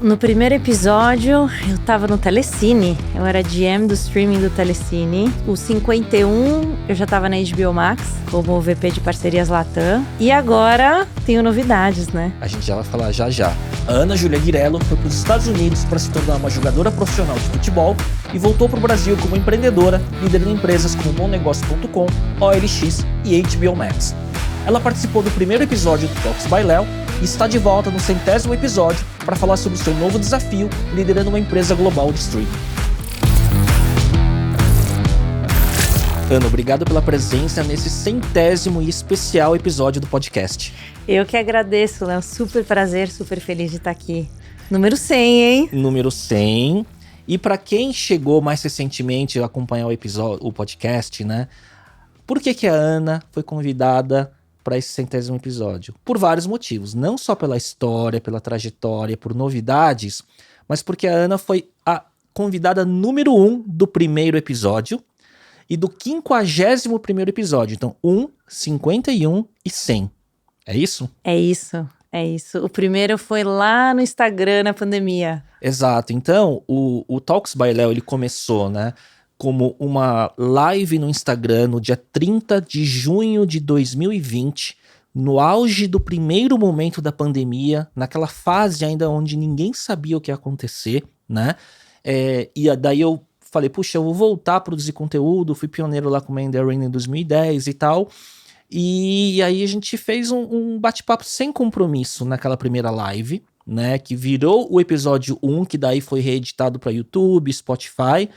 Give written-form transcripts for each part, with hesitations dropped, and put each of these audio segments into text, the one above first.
No primeiro episódio, eu tava no Telecine. Eu era GM do streaming do Telecine. O 51, eu já tava na HBO Max, como VP de parcerias Latam. E agora, tenho novidades, né? A gente já vai falar já. A Ana Júlia Guirello foi para os Estados Unidos para se tornar uma jogadora profissional de futebol e voltou para o Brasil como empreendedora, liderando empresas como BomNegócio.com, OLX e HBO Max. Ela participou do primeiro episódio do Talks by Léo e está de volta no 100º episódio para falar sobre o seu novo desafio liderando uma empresa global de streaming. Ana, obrigado pela presença nesse 100º e especial episódio do podcast. Eu que agradeço, Léo. Super prazer, super feliz de estar aqui. Número 100, hein? Número 100. E para quem chegou mais recentemente a acompanhar o podcast, né? Por que a Ana foi convidada para esse 100º episódio? Por vários motivos, não só pela história, pela trajetória, por novidades, mas porque a Ana foi a convidada número 1 do primeiro episódio e do 51º episódio. Então, 1, 51 e 100. É isso? É isso. O primeiro foi lá no Instagram, na pandemia. Exato. Então, o Talks by Léo, ele começou, né, como uma live no Instagram no dia 30 de junho de 2020, no auge do primeiro momento da pandemia, naquela fase ainda onde ninguém sabia o que ia acontecer, né? E daí eu falei, puxa, eu vou voltar a produzir conteúdo, fui pioneiro lá com o Mandarin em 2010 e tal. E aí a gente fez um bate-papo sem compromisso naquela primeira live, né? Que virou o episódio 1, que daí foi reeditado para YouTube, Spotify.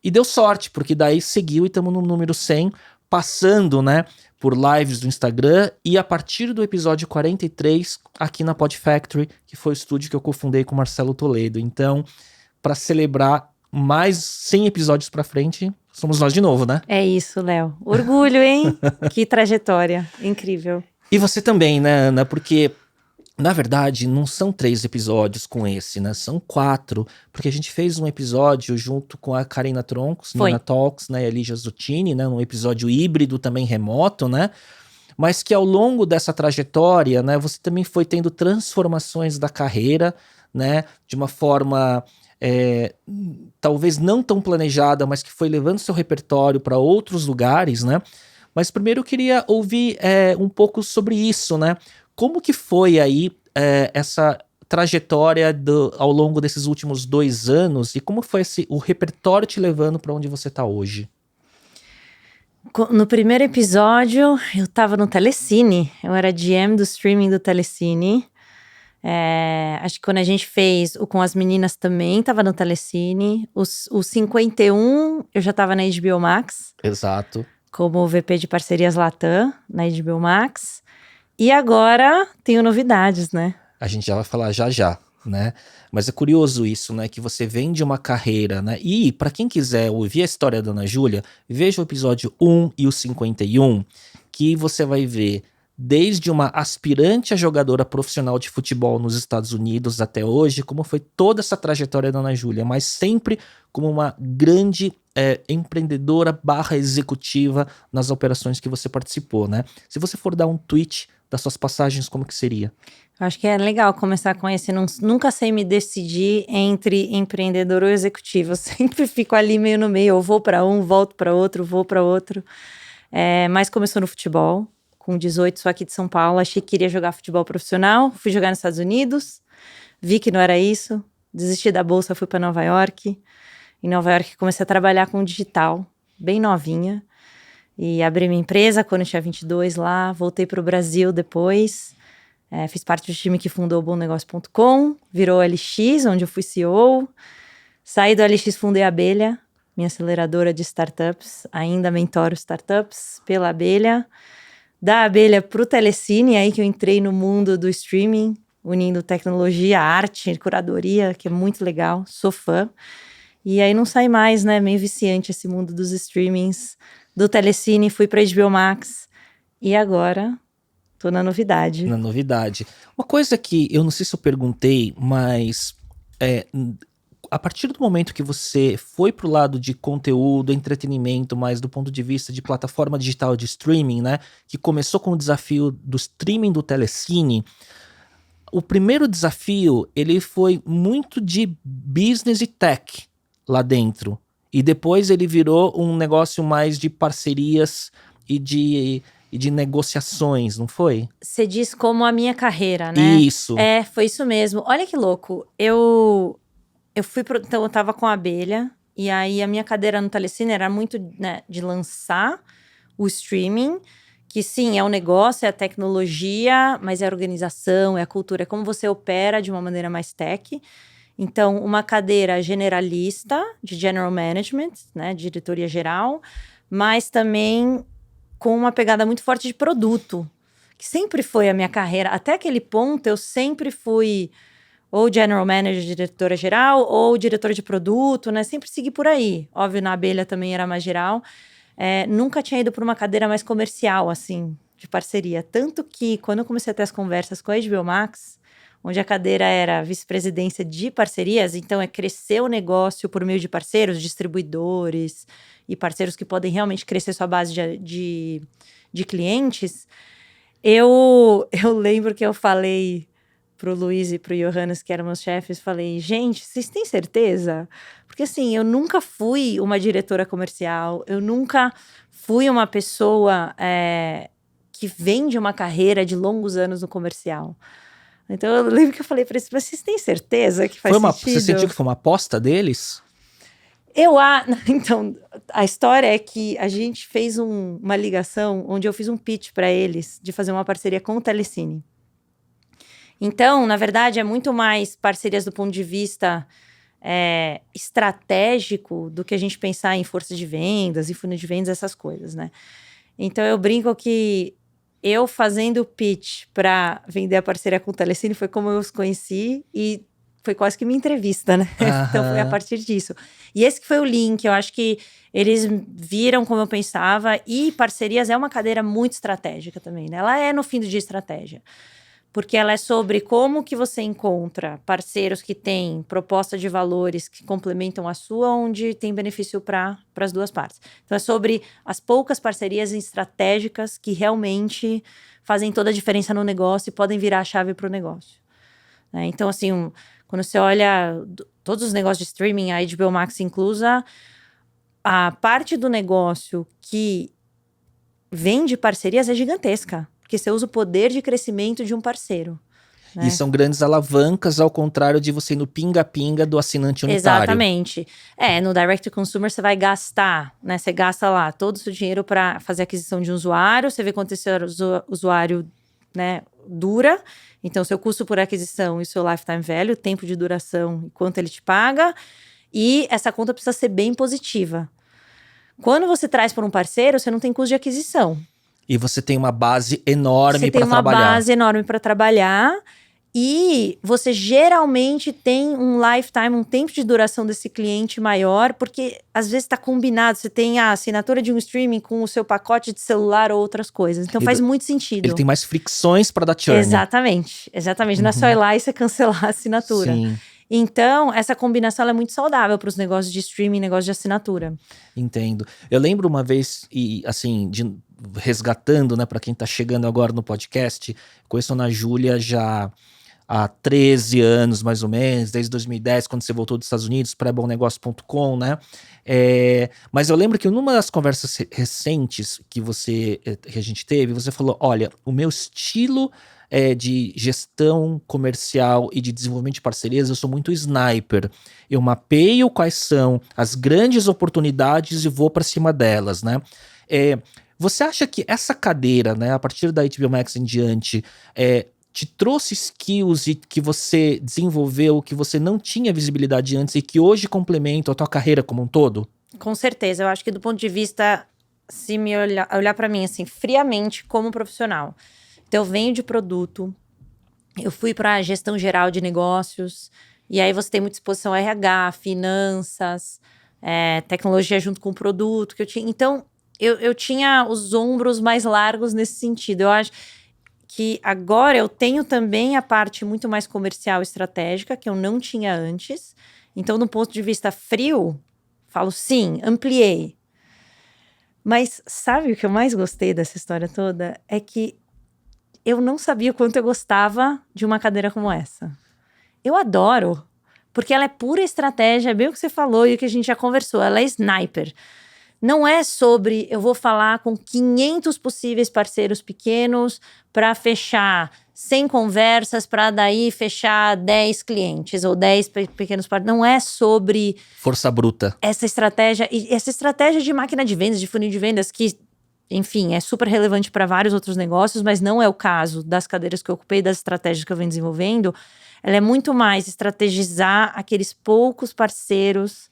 E deu sorte, porque daí seguiu e estamos no número 100, passando, né, por lives do Instagram e a partir do episódio 43, aqui na Pod Factory, que foi o estúdio que eu cofundei com o Marcelo Toledo. Então, para celebrar mais 100 episódios para frente, somos nós de novo, né? É isso, Léo. Orgulho, hein? Que trajetória. Incrível. E você também, né, Ana? Porque, na verdade, não são 3 episódios com esse, né? São 4, porque a gente fez um episódio junto com a Karina Troncos, Nina Talks, né, e a Lígia Zuttini, né? Um episódio híbrido também remoto, né? Mas que ao longo dessa trajetória, né, você também foi tendo transformações da carreira, né? De uma forma talvez não tão planejada, mas que foi levando seu repertório para outros lugares, né? Mas primeiro eu queria ouvir um pouco sobre isso, né? Como que foi aí essa trajetória ao longo desses últimos 2 anos e como foi o repertório te levando para onde você está hoje? No primeiro episódio, eu tava no Telecine. Eu era GM do streaming do Telecine. Acho que quando a gente fez o Com as Meninas também tava no Telecine. O 51, eu já tava na HBO Max. Exato. Como VP de parcerias Latam, na HBO Max. E agora, tenho novidades, né? A gente já vai falar já, né? Mas é curioso isso, né? Que você vem de uma carreira, né? E para quem quiser ouvir a história da Ana Júlia, veja o episódio 1 e o 51, que você vai ver desde uma aspirante a jogadora profissional de futebol nos Estados Unidos até hoje, como foi toda essa trajetória da Ana Júlia, mas sempre como uma grande empreendedora / executiva nas operações que você participou, né? Se você for dar um tweet das suas passagens, como que seria? Acho que é legal começar com esse. Nunca sei me decidir entre empreendedor ou executivo. Eu sempre fico ali meio no meio. Eu vou para um, volto para outro, vou para outro. Mas começou no futebol. Com 18, sou aqui de São Paulo. Achei que queria jogar futebol profissional. Fui jogar nos Estados Unidos. Vi que não era isso. Desisti da bolsa, fui para Nova York. Em Nova York comecei a trabalhar com digital. Bem novinha. E abri minha empresa quando eu tinha 22 lá. Voltei para o Brasil depois. Fiz parte do time que fundou o BomNegócio.com, virou LX, onde eu fui CEO. Saí do LX, fundei a Abelha, minha aceleradora de startups. Ainda mentoro startups pela Abelha. Da Abelha para o Telecine, aí que eu entrei no mundo do streaming, unindo tecnologia, arte, curadoria, que é muito legal, sou fã. E aí não sai mais, né? Meio viciante esse mundo dos streamings. Do Telecine, fui para HBO Max. E agora tô na novidade. Na novidade. Uma coisa que eu não sei se eu perguntei, mas a partir do momento que você foi pro lado de conteúdo, entretenimento, mas do ponto de vista de plataforma digital de streaming, né? Que começou com o desafio do streaming do Telecine. o primeiro desafio, ele foi muito de business e tech lá dentro. E depois ele virou um negócio mais de parcerias e de negociações, não foi? Você diz como a minha carreira, né? Isso. Foi isso mesmo. Olha que louco. Então eu tava com a abelha, e aí a minha cadeira no Telecine era muito, né, de lançar o streaming, que sim, é um negócio, é a tecnologia, mas é a organização, é a cultura, é como você opera de uma maneira mais tech. Então, uma cadeira generalista, de general management, né, diretoria geral, mas também com uma pegada muito forte de produto, que sempre foi a minha carreira. Até aquele ponto, eu sempre fui ou general manager, diretora geral, ou diretora de produto, né? Sempre segui por aí. Óbvio, na abelha também era mais geral. Nunca tinha ido para uma cadeira mais comercial, assim, de parceria. Tanto que, quando eu comecei a ter as conversas com a HBO Max, onde a cadeira era vice-presidência de parcerias, então é crescer o negócio por meio de parceiros, distribuidores e parceiros que podem realmente crescer sua base de clientes. Eu lembro que eu falei pro Luiz e pro Johannes, que eram meus chefes, falei, gente, vocês têm certeza? Porque assim, eu nunca fui uma diretora comercial, eu nunca fui uma pessoa que vem de uma carreira de longos anos no comercial. Então eu lembro que eu falei para eles, mas vocês têm certeza que faz sentido? Você sentiu que foi uma aposta deles? Então, a história é que a gente fez uma ligação onde eu fiz um pitch para eles de fazer uma parceria com o Telecine. Então, na verdade, é muito mais parcerias do ponto de vista estratégico do que a gente pensar em força de vendas, em funil de vendas, essas coisas, né? Então, eu brinco que eu fazendo o pitch para vender a parceria com o Telecine foi como eu os conheci e foi quase que minha entrevista, né? Então, foi a partir disso. E esse que foi o link, eu acho que eles viram como eu pensava, e parcerias é uma cadeira muito estratégica também, né? Ela é, no fim do dia, estratégia. Porque ela é sobre como que você encontra parceiros que têm proposta de valores que complementam a sua, onde tem benefício para as duas partes. Então, é sobre as poucas parcerias estratégicas que realmente fazem toda a diferença no negócio e podem virar a chave para o negócio. Né? Então, assim, quando você olha todos os negócios de streaming, a HBO Max inclusa, a parte do negócio que vem de parcerias é gigantesca. Porque você usa o poder de crescimento de um parceiro. Né? E são grandes alavancas, ao contrário de você ir no pinga-pinga do assinante unitário. Exatamente. No Direct to Consumer você vai gastar, né? Você gasta lá todo o seu dinheiro para fazer aquisição de um usuário, você vê quanto esse usuário, né, dura. Então, seu custo por aquisição e seu lifetime value, tempo de duração e quanto ele te paga. E essa conta precisa ser bem positiva. Quando você traz para um parceiro, você não tem custo de aquisição. E você tem uma base enorme para trabalhar. Você tem uma base enorme para trabalhar. E você geralmente tem um lifetime, um tempo de duração desse cliente maior, porque às vezes está combinado. Você tem a assinatura de um streaming com o seu pacote de celular ou outras coisas. Então faz muito sentido. Ele tem mais fricções para dar churn. Exatamente. Não é só ir lá e você cancelar a assinatura. Sim. Então, essa combinação é muito saudável para os negócios de streaming, negócios de assinatura. Entendo. Eu lembro uma vez, e assim, resgatando, né, para quem tá chegando agora no podcast, conheço a Ana Júlia já há 13 anos, mais ou menos, desde 2010, quando você voltou dos Estados Unidos, para bonegócio.com, né? Mas eu lembro que numa das conversas recentes que a gente teve, você falou, olha, o meu estilo de gestão comercial e de desenvolvimento de parcerias, eu sou muito sniper. Eu mapeio quais são as grandes oportunidades e vou para cima delas, né? Você acha que essa cadeira, né, a partir da HBO Max em diante, te trouxe skills e que você desenvolveu, que você não tinha visibilidade antes e que hoje complementam a tua carreira como um todo? Com certeza. Eu acho que do ponto de vista, se me olhar para mim assim, friamente como profissional. Então, eu venho de produto, eu fui para a gestão geral de negócios, e aí você tem muita exposição a RH, finanças, tecnologia junto com o produto que eu tinha. Então, eu tinha os ombros mais largos nesse sentido. Eu acho que agora eu tenho também a parte muito mais comercial e estratégica, que eu não tinha antes. Então, do ponto de vista frio, falo sim, ampliei. Mas sabe o que eu mais gostei dessa história toda? É que eu não sabia o quanto eu gostava de uma cadeira como essa. Eu adoro, porque ela é pura estratégia, é bem o que você falou e o que a gente já conversou, ela é sniper. Não é sobre eu vou falar com 500 possíveis parceiros pequenos para fechar 100 conversas, para daí fechar 10 clientes ou 10 pequenos parceiros. Não é sobre força bruta. Essa estratégia de máquina de vendas, de funil de vendas, que, enfim, é super relevante para vários outros negócios, mas não é o caso das cadeiras que eu ocupei, das estratégias que eu venho desenvolvendo. Ela é muito mais estrategizar aqueles poucos parceiros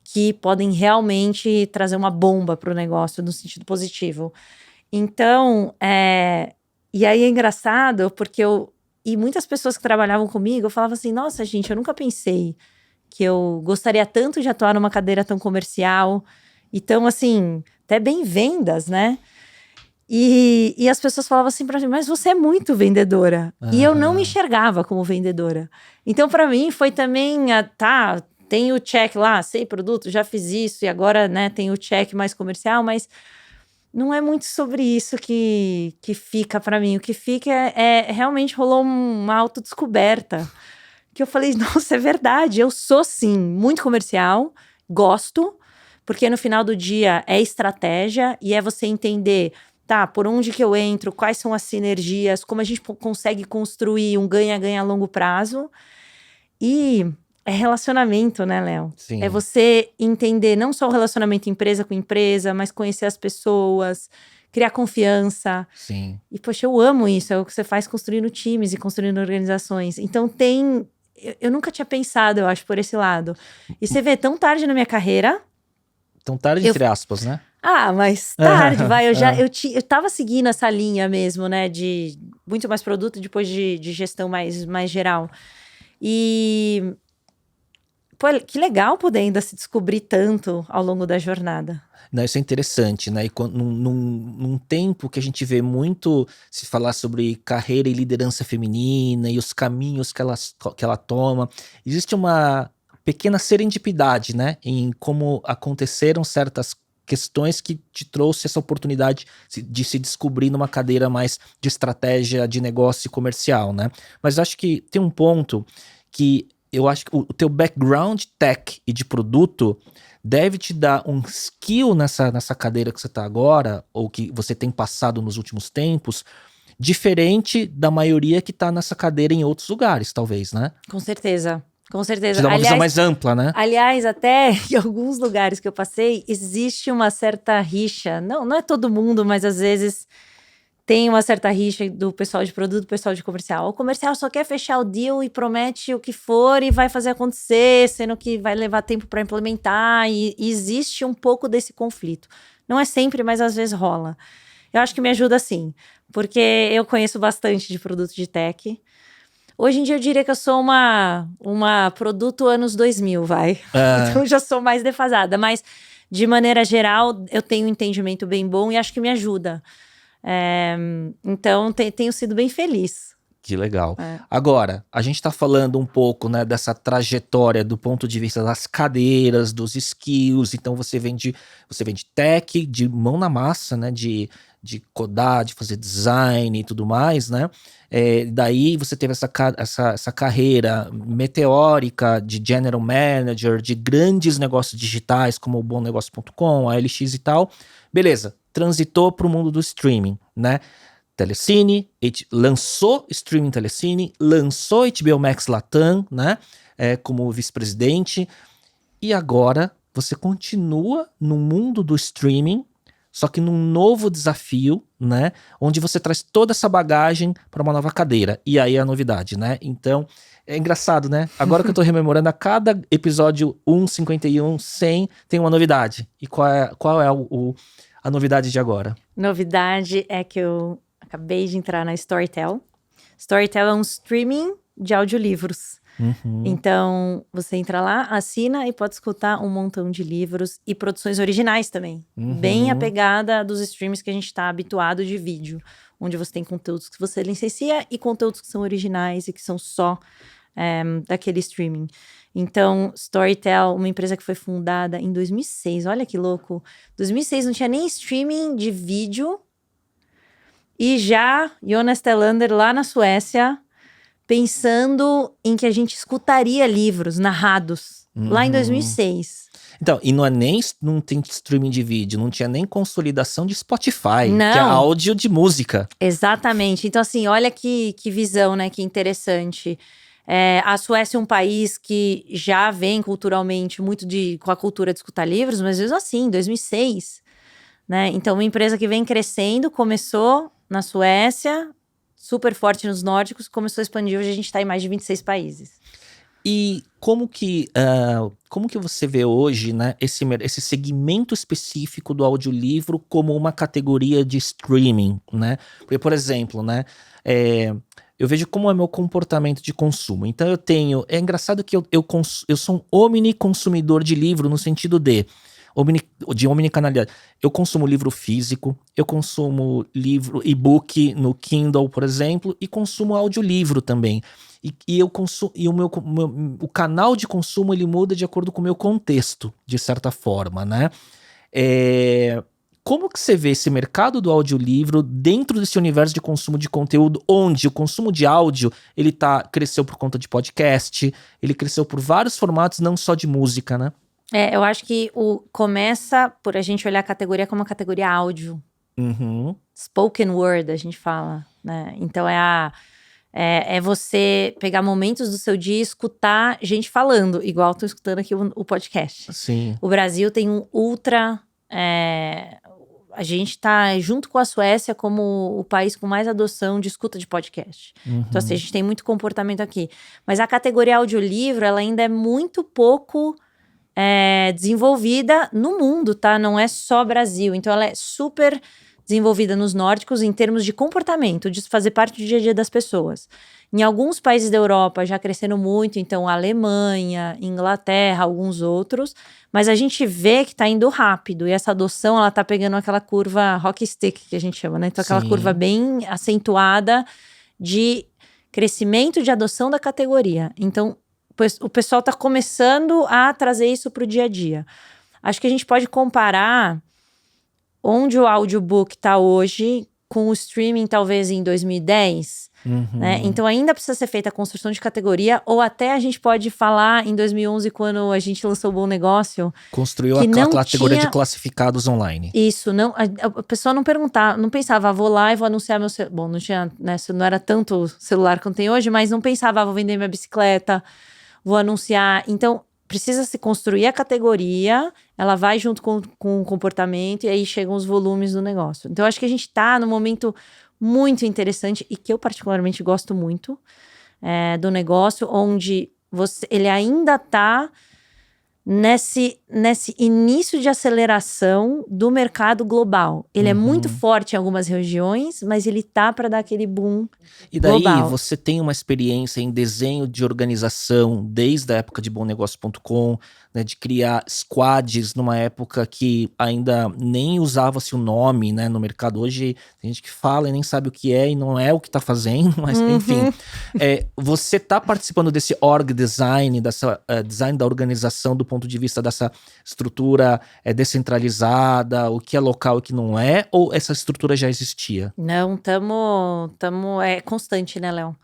que podem realmente trazer uma bomba para o negócio no sentido positivo. Então, e aí é engraçado porque e muitas pessoas que trabalhavam comigo, eu falava assim, nossa, gente, eu nunca pensei que eu gostaria tanto de atuar numa cadeira tão comercial e tão, assim, até bem vendas, né? E as pessoas falavam assim pra mim, mas você é muito vendedora. E eu não me enxergava como vendedora. Então, para mim, foi também, tem o check lá, sei produto, já fiz isso, e agora, né, tem o check mais comercial, mas não é muito sobre isso que fica para mim. O que fica realmente rolou uma autodescoberta. Que eu falei, nossa, é verdade, eu sou sim, muito comercial, gosto, porque no final do dia é estratégia e é você entender, por onde que eu entro, quais são as sinergias, como a gente consegue construir um ganha-ganha a longo prazo. E é relacionamento, né, Léo? Sim. É você entender não só o relacionamento empresa com empresa, mas conhecer as pessoas, criar confiança. Sim. E, poxa, eu amo isso. É o que você faz construindo times e construindo organizações. Então, eu nunca tinha pensado, eu acho, por esse lado. E você vê, tão tarde na minha carreira... Tão tarde, entre aspas, né? Mas tarde, vai. Eu tava seguindo essa linha mesmo, né? De muito mais produto, depois de gestão mais geral. E... Pô, que legal poder ainda se descobrir tanto ao longo da jornada. Não, isso é interessante, né? E num tempo que a gente vê muito se falar sobre carreira e liderança feminina e os caminhos que ela toma, existe uma pequena serendipidade, né? Em como aconteceram certas questões que te trouxe essa oportunidade de se descobrir numa cadeira mais de estratégia de negócio comercial, né? Mas acho que tem um ponto que eu acho que o teu background tech e de produto deve te dar um skill nessa cadeira que você está agora, ou que você tem passado nos últimos tempos, diferente da maioria que está nessa cadeira em outros lugares, talvez, né? Com certeza. Com certeza. Te dá uma visão mais ampla, né? Aliás, até em alguns lugares que eu passei, existe uma certa rixa. Não é todo mundo, mas às vezes tem uma certa rixa do pessoal de produto e pessoal de comercial. O comercial só quer fechar o deal e promete o que for e vai fazer acontecer, sendo que vai levar tempo para implementar. E existe um pouco desse conflito. Não é sempre, mas às vezes rola. Eu acho que me ajuda sim, porque eu conheço bastante de produto de tech. Hoje em dia eu diria que eu sou uma produto anos 2000, vai. Então eu já sou mais defasada, mas de maneira geral eu tenho um entendimento bem bom e acho que me ajuda. Então tenho sido bem feliz. Que legal. Agora, a gente tá falando um pouco, né, dessa trajetória do ponto de vista das cadeiras, dos skills. Então você vende tech, de mão na massa, né, de codar, de fazer design e tudo mais, né? Daí você teve essa carreira meteórica de general manager, de grandes negócios digitais, como o BomNegócio.com, a LX e tal. Beleza, transitou para o mundo do streaming, né? Telecine, lançou streaming Telecine, lançou HBO Max Latam, né? Como vice-presidente. E agora você continua no mundo do streaming, só que num novo desafio, né? Onde você traz toda essa bagagem para uma nova cadeira. E aí é a novidade, né? Então, é engraçado, né? Agora que eu tô rememorando, a cada episódio 1, 51, 100, tem uma novidade. E qual é a novidade de agora? Novidade é que eu acabei de entrar na Storytel. Storytel é um streaming de audiolivros. Então, você entra lá, assina e pode escutar um montão de livros e produções originais também. Bem a pegada dos streams que a gente está habituado de vídeo. Onde você tem conteúdos que você licencia e conteúdos que são originais e que são só daquele streaming. Então, Storytel, uma empresa que foi fundada em 2006. Olha que louco. 2006 não tinha nem streaming de vídeo. E já Jonas Telander lá na Suécia, pensando em que a gente escutaria livros narrados lá em 2006. Então, e não tem streaming de vídeo, não tinha nem consolidação de Spotify, que é Não. áudio de música. Exatamente. Então, assim, olha que visão, né? Que interessante. A Suécia é um país que já vem culturalmente muito com a cultura de escutar livros, mas mesmo assim, 2006, né? Então, uma empresa que vem crescendo, começou na Suécia, super forte nos nórdicos, começou a expandir. Hoje a gente está em mais de 26 países. E como que você vê hoje, né, esse segmento específico do audiolivro como uma categoria de streaming, né? Porque, por exemplo, né, eu vejo como é meu comportamento de consumo. Então é engraçado que eu sou um omniconsumidor de livro no sentido de omnicanalidade. Eu consumo livro físico, eu consumo livro e-book no Kindle, por exemplo, e consumo audiolivro também. E eu consumo, e o canal de consumo ele muda de acordo com o meu contexto, de certa forma, né? Como que você vê esse mercado do audiolivro dentro desse universo de consumo de conteúdo, onde o consumo de áudio cresceu por conta de podcast, ele cresceu por vários formatos, não só de música, né? Eu acho que começa por a gente olhar a categoria como uma categoria áudio. Spoken word, a gente fala, né? Então é você pegar momentos do seu dia e escutar gente falando, igual eu tô escutando aqui o podcast. Sim. O Brasil tem um ultra... a gente tá junto com a Suécia como o país com mais adoção de escuta de podcast. Então, assim, a gente tem muito comportamento aqui. Mas a categoria audiolivro, ela ainda é muito pouco desenvolvida no mundo, tá? Não é só Brasil. Então, ela é super desenvolvida nos nórdicos em termos de comportamento, de fazer parte do dia a dia das pessoas. Em alguns países da Europa já crescendo muito, então Alemanha, Inglaterra, alguns outros, mas a gente vê que tá indo rápido, e essa adoção, ela tá pegando aquela curva hockey stick, que a gente chama, né? Então aquela curva bem acentuada de crescimento de adoção da categoria. Então o pessoal tá começando a trazer isso pro dia a dia. Acho que a gente pode comparar onde o audiobook tá hoje com o streaming talvez em 2010, né? Então ainda precisa ser feita a construção de categoria, ou até a gente pode falar em 2011, quando a gente lançou o Bom Negócio. Construiu a categoria de classificados online. Isso, não, a pessoa não pensava, vou lá e vou anunciar meu celular. Bom, não tinha, né, não era tanto celular quanto tem hoje, mas não pensava, vou vender minha bicicleta, vou anunciar. Então, precisa se construir a categoria, ela vai junto com o comportamento, e aí chegam os volumes do negócio. Então, acho que a gente tá num momento muito interessante, e que eu particularmente gosto muito, do negócio, onde ele ainda tá nesse início de aceleração do mercado global. Ele é muito forte em algumas regiões, mas ele tá para dar aquele boom E daí global. Você tem uma experiência em desenho de organização desde a época de bomnegócio.com, né, de criar squads numa época que ainda nem usava-se o nome, né, no mercado. Hoje tem gente que fala e nem sabe o que é e não é o que tá fazendo, mas enfim. Você tá participando desse org design, dessa design da organização do ponto de vista dessa estrutura descentralizada, o que é local e o que não é, ou essa estrutura já existia? Não, é constante, né, Léo?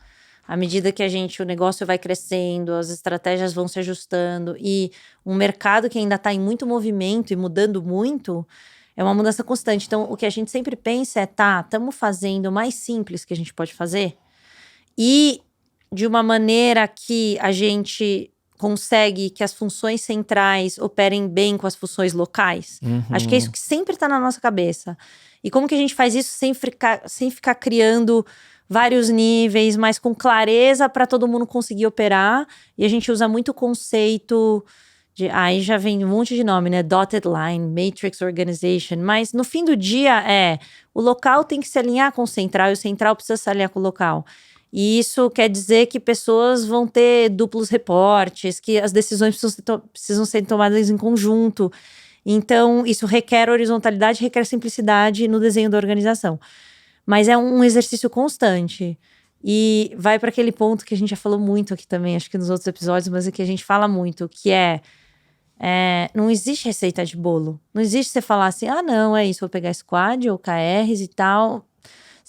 À medida que o negócio vai crescendo, as estratégias vão se ajustando, e um mercado que ainda está em muito movimento e mudando muito, é uma mudança constante. Então, o que a gente sempre pensa estamos fazendo o mais simples que a gente pode fazer, e de uma maneira que a gente consegue que as funções centrais operem bem com as funções locais. Acho que é isso que sempre está na nossa cabeça. E como que a gente faz isso sem ficar criando vários níveis, mas com clareza para todo mundo conseguir operar. E a gente usa muito o conceito aí já vem um monte de nome, né? Dotted line, matrix organization. Mas no fim do dia o local tem que se alinhar com o central, e o central precisa se alinhar com o local. E isso quer dizer que pessoas vão ter duplos reportes, que as decisões precisam ser tomadas em conjunto. Então, isso requer horizontalidade, requer simplicidade no desenho da organização. Mas é um exercício constante. E vai para aquele ponto que a gente já falou muito aqui também, acho que nos outros episódios, mas é que a gente fala muito, que não existe receita de bolo. Não existe você falar assim, não, é isso, vou pegar squad ou KRs e tal.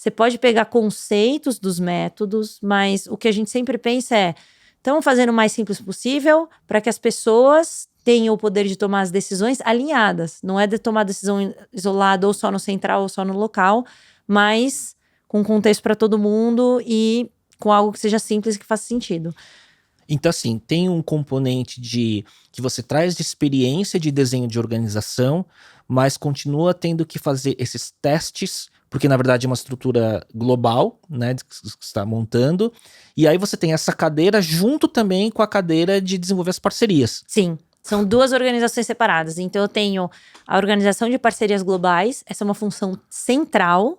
Você pode pegar conceitos dos métodos, mas o que a gente sempre pensa é: estamos fazendo o mais simples possível para que as pessoas tenham o poder de tomar as decisões alinhadas. Não é de tomar decisão isolada ou só no central ou só no local, mas com contexto para todo mundo e com algo que seja simples e que faça sentido. Então, assim, tem um componente que você traz de experiência de desenho de organização, mas continua tendo que fazer esses testes, porque na verdade é uma estrutura global, né, que você está montando. E aí você tem essa cadeira junto também com a cadeira de desenvolver as parcerias. Sim, são 2 organizações separadas. Então eu tenho a organização de parcerias globais, essa é uma função central,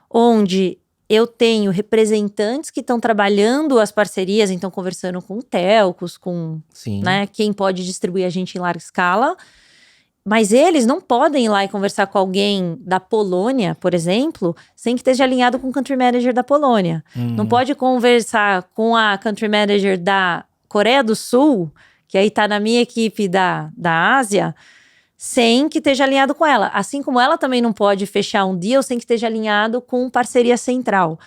onde eu tenho representantes que estão trabalhando as parcerias, então conversando com telcos, com né, quem pode distribuir a gente em larga escala. Mas eles não podem ir lá e conversar com alguém da Polônia, por exemplo, sem que esteja alinhado com o country manager da Polônia. Não pode conversar com a country manager da Coreia do Sul, que aí tá na minha equipe da Ásia, sem que esteja alinhado com ela. Assim como ela também não pode fechar um deal sem que esteja alinhado com parceria central.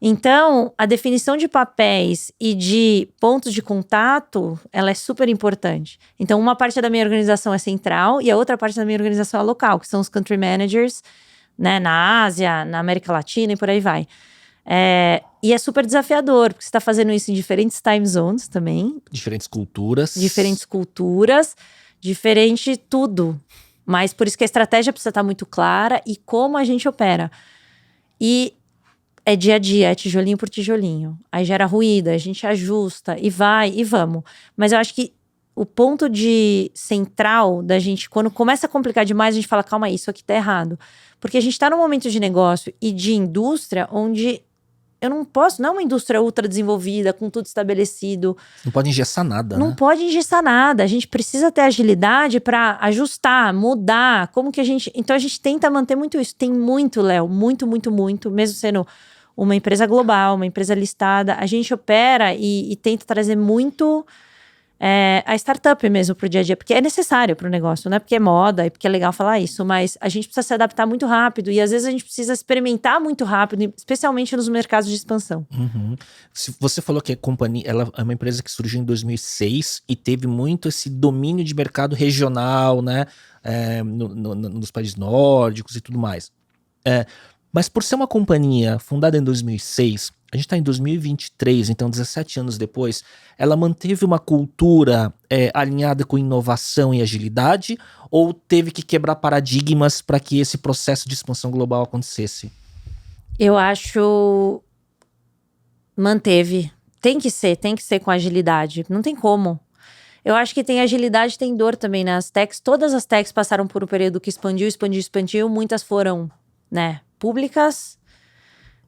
Então, a definição de papéis e de pontos de contato, ela é super importante. Então, uma parte da minha organização é central e a outra parte da minha organização é local, que são os country managers, né, na Ásia, na América Latina e por aí vai. E é super desafiador, porque você está fazendo isso em diferentes time zones também. Diferentes culturas. Diferente tudo. Mas por isso que a estratégia precisa estar muito clara e como a gente opera. E é dia a dia, é tijolinho por tijolinho. Aí gera ruído, a gente ajusta e vai e vamos. Mas eu acho que o ponto de central da gente, quando começa a complicar demais, a gente fala, calma aí, isso aqui tá errado. Porque a gente tá num momento de negócio e de indústria onde eu não posso, não é uma indústria ultra desenvolvida, com tudo estabelecido. Não pode engessar nada, Não pode engessar nada. A gente precisa ter agilidade para ajustar, mudar. Como que a gente... Então a gente tenta manter muito isso. Tem muito, Léo, muito, mesmo sendo uma empresa global, uma empresa listada, a gente opera e tenta trazer muito a startup mesmo pro dia a dia, porque é necessário pro negócio, não é porque é moda e porque é legal falar isso, mas a gente precisa se adaptar muito rápido e às vezes a gente precisa experimentar muito rápido, especialmente nos mercados de expansão. Você falou que a companhia, ela é uma empresa que surgiu em 2006 e teve muito esse domínio de mercado regional, né, nos países nórdicos e tudo mais. Mas por ser uma companhia fundada em 2006, a gente está em 2023, então 17 anos depois, ela manteve uma cultura alinhada com inovação e agilidade, ou teve que quebrar paradigmas para que esse processo de expansão global acontecesse? Eu acho... Manteve. Tem que ser com agilidade. Não tem como. Eu acho que tem agilidade, tem dor também nas techs. Todas as techs passaram por um período que expandiu. Muitas foram, né, públicas,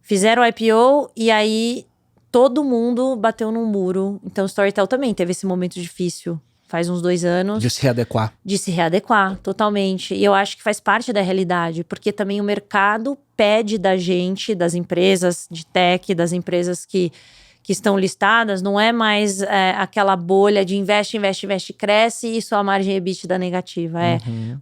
fizeram IPO e aí todo mundo bateu num muro. Então o Storytel também teve esse momento difícil, faz uns 2 anos. De se readequar. De se readequar, totalmente. E eu acho que faz parte da realidade, porque também o mercado pede da gente, das empresas de tech, das empresas que estão listadas, não é mais aquela bolha de investe, cresce e sua margem EBITDA negativa.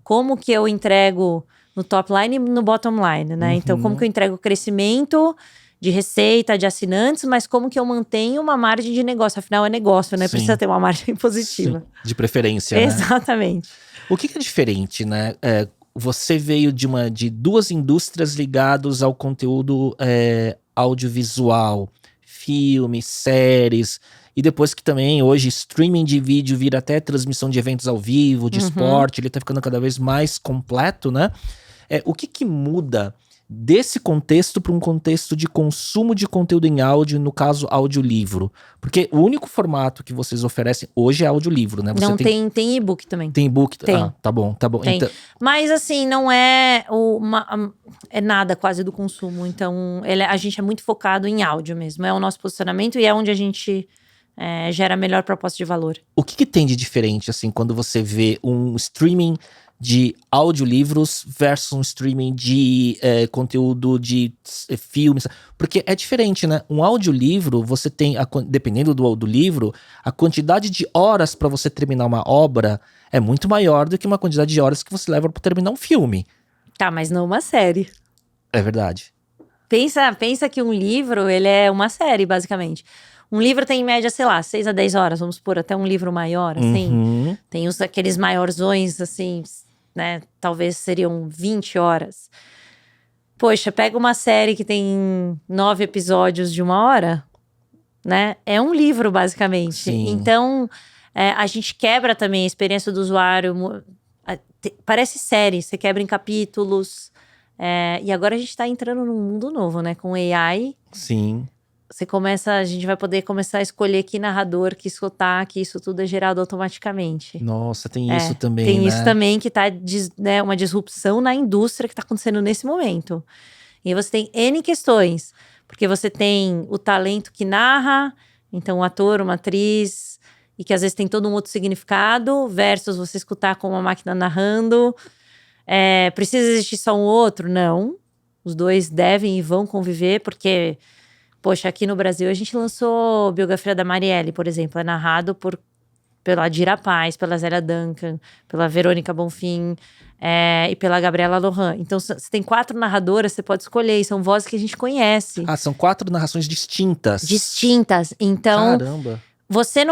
Como que eu entrego no top line e no bottom line, né? Então, como que eu entrego crescimento de receita, de assinantes, mas como que eu mantenho uma margem de negócio? Afinal, é negócio, né? Sim. Precisa ter uma margem positiva. Sim, de preferência, né? Exatamente. O que é diferente, né? Você veio de 2 indústrias ligadas ao conteúdo audiovisual, filmes, séries, e depois que também hoje streaming de vídeo vira até transmissão de eventos ao vivo, de esporte, ele tá ficando cada vez mais completo, né? O que muda desse contexto para um contexto de consumo de conteúdo em áudio, no caso audiolivro? Porque o único formato que vocês oferecem hoje é audiolivro, né? Não, tem e-book também. Tem e-book? Tem. Ah, tá bom. Tem. Então... Mas assim, não é nada quase do consumo. Então, a gente é muito focado em áudio mesmo. É o nosso posicionamento e é onde a gente gera a melhor proposta de valor. O que tem de diferente, assim, quando você vê um streaming de audiolivros versus um streaming de conteúdo de filmes? Porque é diferente, né? Um audiolivro, você tem, dependendo do livro, a quantidade de horas para você terminar uma obra é muito maior do que uma quantidade de horas que você leva para terminar um filme. Tá, mas não uma série. É verdade. Pensa que um livro, ele é uma série, basicamente. Um livro tem, em média, sei lá, 6 a 10 horas, vamos supor, até um livro maior, assim. Uhum. Tem aqueles maiorzões, assim, né? Talvez seriam 20 horas. Poxa, pega uma série que tem 9 episódios de 1 hora, né? É um livro, basicamente. Sim. Então, a gente quebra também a experiência do usuário. Parece série, você quebra em capítulos. E agora a gente tá entrando num mundo novo, né? Com AI. Sim. A gente vai poder começar a escolher que narrador, que sotaque, isso tudo é gerado automaticamente. Nossa, tem isso também, tem né? isso também que tá, né, uma disrupção na indústria que tá acontecendo nesse momento. E você tem N questões, porque você tem o talento que narra, então um ator, uma atriz, e que às vezes tem todo um outro significado, versus você escutar com uma máquina narrando. Precisa existir só um outro? Não. Os dois devem e vão conviver, porque... Poxa, aqui no Brasil a gente lançou a biografia da Marielle, por exemplo. É narrado pela Dira Paz, pela Zélia Duncan, pela Verônica Bonfim e pela Gabriela Lohan. Então, você tem 4 narradoras, você pode escolher. E são vozes que a gente conhece. Ah, são 4 narrações distintas. Distintas. Então, caramba, você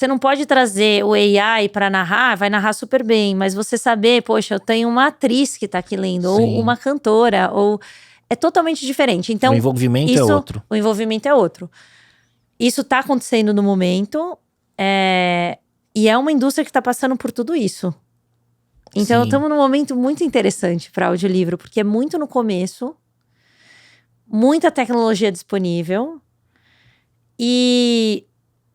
não pode trazer o AI para narrar, vai narrar super bem. Mas você saber, poxa, eu tenho uma atriz que tá aqui lendo, ou Sim. uma cantora, ou... É totalmente diferente. Então, o envolvimento é outro. O envolvimento é outro. Isso tá acontecendo no momento. E é uma indústria que tá passando por tudo isso. Então, Sim. estamos num momento muito interessante para audiolivro. Porque é muito no começo. Muita tecnologia disponível. E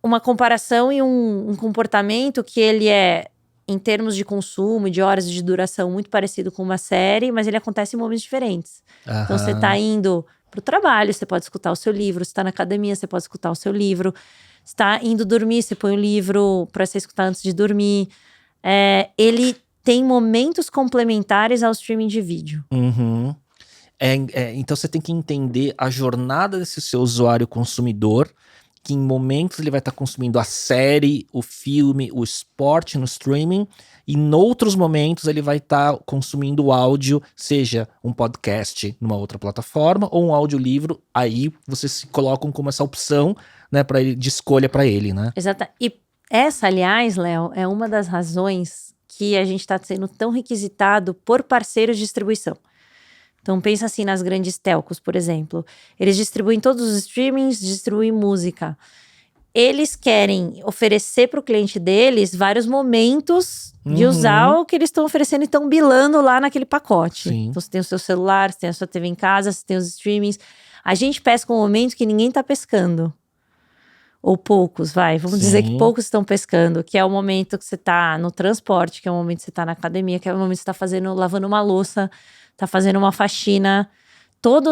uma comparação e um comportamento que ele é... em termos de consumo, de horas de duração, muito parecido com uma série, mas ele acontece em momentos diferentes. Aham. Então, você tá indo pro trabalho, você pode escutar o seu livro. Você tá na academia, você pode escutar o seu livro. Você tá indo dormir, você põe o livro pra você escutar antes de dormir. Ele tem momentos complementares ao streaming de vídeo. Uhum. Então você tem que entender a jornada desse seu usuário consumidor, que em momentos ele vai estar consumindo a série, o filme, o esporte no streaming, e em outros momentos ele vai estar consumindo o áudio, seja um podcast numa outra plataforma ou um audiolivro. Aí vocês se colocam como essa opção, né, de escolha para ele, né? Exato. E essa, aliás, Léo, é uma das razões que a gente está sendo tão requisitado por parceiros de distribuição. Então, pensa assim nas grandes telcos, por exemplo. Eles distribuem todos os streamings, distribuem música. Eles querem oferecer para o cliente deles vários momentos de usar o que eles estão oferecendo e estão bilando lá naquele pacote. Sim. Então, você tem o seu celular, você tem a sua TV em casa, você tem os streamings. A gente pesca um momento que ninguém está pescando. Ou poucos, vamos dizer que poucos estão pescando, que é o momento que você tá no transporte, que é o momento que você tá na academia, que é o momento que você tá lavando uma louça, tá fazendo uma faxina.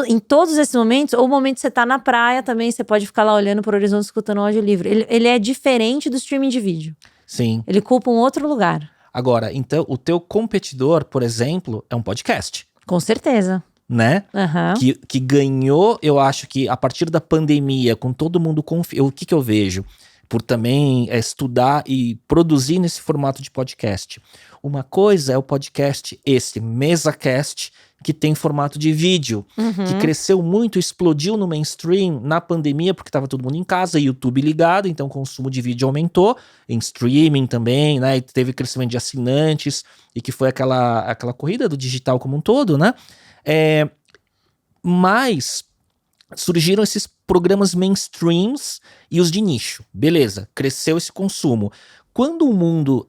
Em todos esses momentos, ou o momento que você tá na praia também, você pode ficar lá olhando pro horizonte, escutando o audiolivro. Ele é diferente do streaming de vídeo. Sim. Ele ocupa um outro lugar. Agora, então, o teu competidor, por exemplo, é um podcast. Com certeza. Né? Uhum. Que ganhou, eu acho que a partir da pandemia, com todo mundo o que eu vejo? Por também estudar e produzir nesse formato de podcast. Uma coisa é o podcast MesaCast, que tem formato de vídeo, que cresceu muito, explodiu no mainstream na pandemia, porque estava todo mundo em casa, YouTube ligado, então o consumo de vídeo aumentou, em streaming também, né? E teve crescimento de assinantes, e que foi aquela corrida do digital como um todo, né? Mas surgiram esses programas mainstreams e os de nicho. Beleza, cresceu esse consumo. Quando o mundo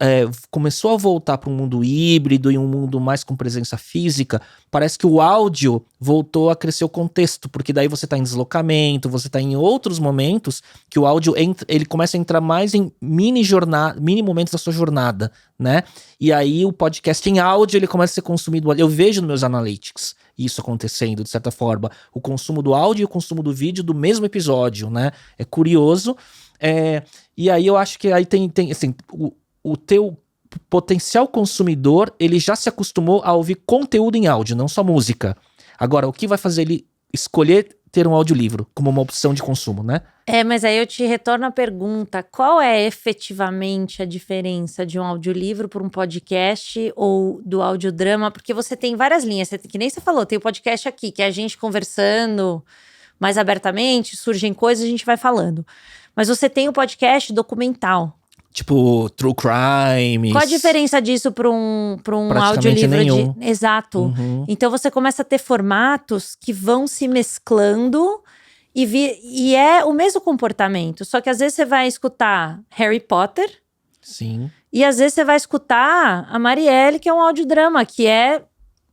começou a voltar para um mundo híbrido e um mundo mais com presença física, parece que o áudio voltou a crescer o contexto, porque daí você está em deslocamento, você está em outros momentos que o áudio ele começa a entrar mais em mini momentos da sua jornada, né? E aí o podcast em áudio ele começa a ser consumido. Eu vejo nos meus analytics isso acontecendo, de certa forma, o consumo do áudio e o consumo do vídeo do mesmo episódio, né? É curioso. E aí eu acho que aí tem assim, o teu potencial consumidor, ele já se acostumou a ouvir conteúdo em áudio, não só música. Agora, o que vai fazer ele escolher ter um audiolivro como uma opção de consumo, né? Mas aí eu te retorno a pergunta, qual é efetivamente a diferença de um audiolivro para um podcast ou do audiodrama? Porque você tem várias linhas, que nem você falou, tem o podcast aqui, que é a gente conversando mais abertamente, surgem coisas, a gente vai falando. Mas você tem o podcast documental. Tipo, True Crime. Qual a diferença disso para um Praticamente audiolivro nenhum. Exato. Uhum. Então você começa a ter formatos que vão se mesclando e é o mesmo comportamento. Só que às vezes você vai escutar Harry Potter Sim. e às vezes você vai escutar a Marielle, que é um audiodrama, que é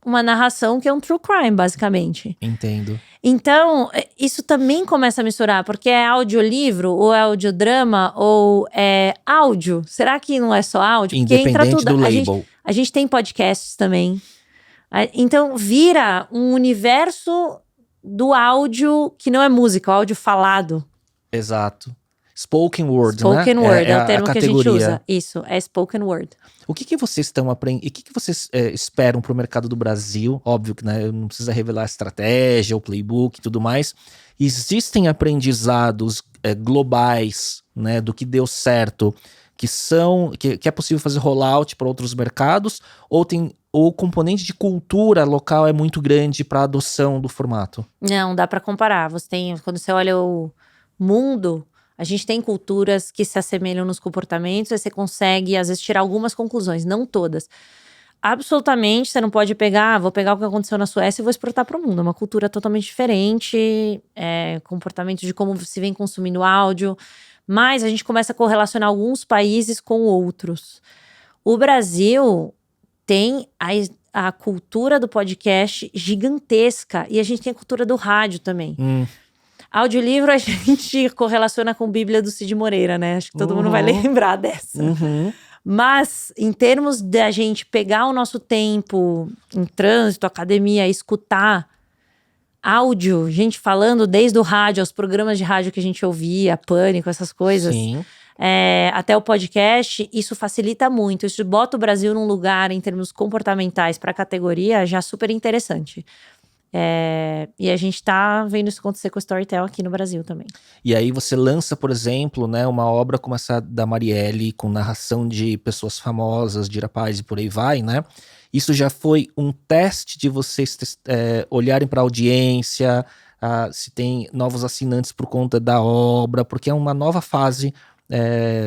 uma narração que é um true crime, basicamente. Entendo. Então, isso também começa a misturar, porque é audiolivro, ou é audiodrama, ou é áudio. Será que não é só áudio? Porque entra Independente tudo. do label. A gente tem podcasts também. Então, vira um universo do áudio que não é música, o áudio falado. Exato. Spoken word, Spoken né? word, é o termo a que a gente categoria. usa. Isso, é spoken word. O que vocês estão aprendendo? E o que vocês esperam para o mercado do Brasil? Óbvio que, né, não precisa revelar a estratégia, o playbook e tudo mais. Existem aprendizados globais, né, do que deu certo, que é possível fazer rollout para outros mercados? Ou o componente de cultura local é muito grande para a adoção do formato? Não, dá para comparar. Quando você olha o mundo, a gente tem culturas que se assemelham nos comportamentos, aí você consegue, às vezes, tirar algumas conclusões, não todas. Absolutamente, você não pode vou pegar o que aconteceu na Suécia e vou exportar para o mundo. É uma cultura totalmente diferente, comportamento de como se vem consumindo áudio, mas a gente começa a correlacionar alguns países com outros. O Brasil tem a cultura do podcast gigantesca e a gente tem a cultura do rádio também. Audiolivro a gente correlaciona com Bíblia do Cid Moreira, né? Acho que todo mundo vai lembrar dessa. Mas, em termos de a gente pegar o nosso tempo em trânsito, academia, escutar áudio, gente falando desde o rádio, aos programas de rádio que a gente ouvia, Pânico, essas coisas. Sim. Até o podcast, isso facilita muito. Isso bota o Brasil num lugar, em termos comportamentais, para a categoria, já super interessante. E a gente tá vendo isso acontecer com o Storytel aqui no Brasil também. E aí você lança, por exemplo, né, uma obra como essa da Marielle, com narração de pessoas famosas, de rapaz e por aí vai, né? Isso já foi um teste de vocês olharem para a audiência, se tem novos assinantes por conta da obra, porque é uma nova fase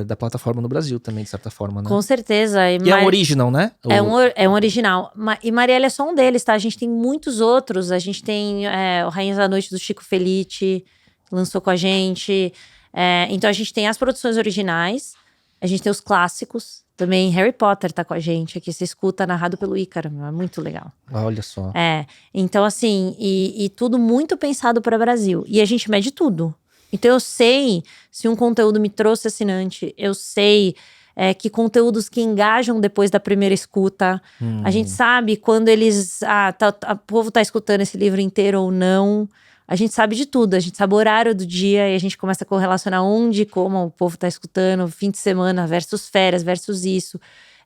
da plataforma no Brasil também, de certa forma, né? Com certeza. E é um original, né? É um original. E Marielle é só um deles, tá? A gente tem muitos outros. A gente tem o Rainhas da Noite do Chico Felitti, lançou com a gente. Então a gente tem as produções originais, a gente tem os clássicos. Também Harry Potter tá com a gente aqui. Você escuta narrado pelo Ícaro, é muito legal. Olha só. Então assim, e tudo muito pensado para o Brasil. E a gente mede tudo. Então eu sei se um conteúdo me trouxe assinante, eu sei que conteúdos que engajam depois da primeira escuta. A gente sabe quando eles, o povo tá escutando esse livro inteiro ou não. A gente sabe de tudo, a gente sabe o horário do dia e a gente começa a correlacionar onde e como o povo tá escutando, fim de semana versus férias versus isso.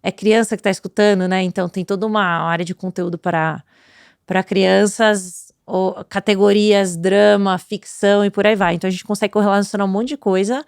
É criança que tá escutando, né? Então tem toda uma área de conteúdo para crianças, ou categorias, drama, ficção e por aí vai. Então a gente consegue correlacionar um monte de coisa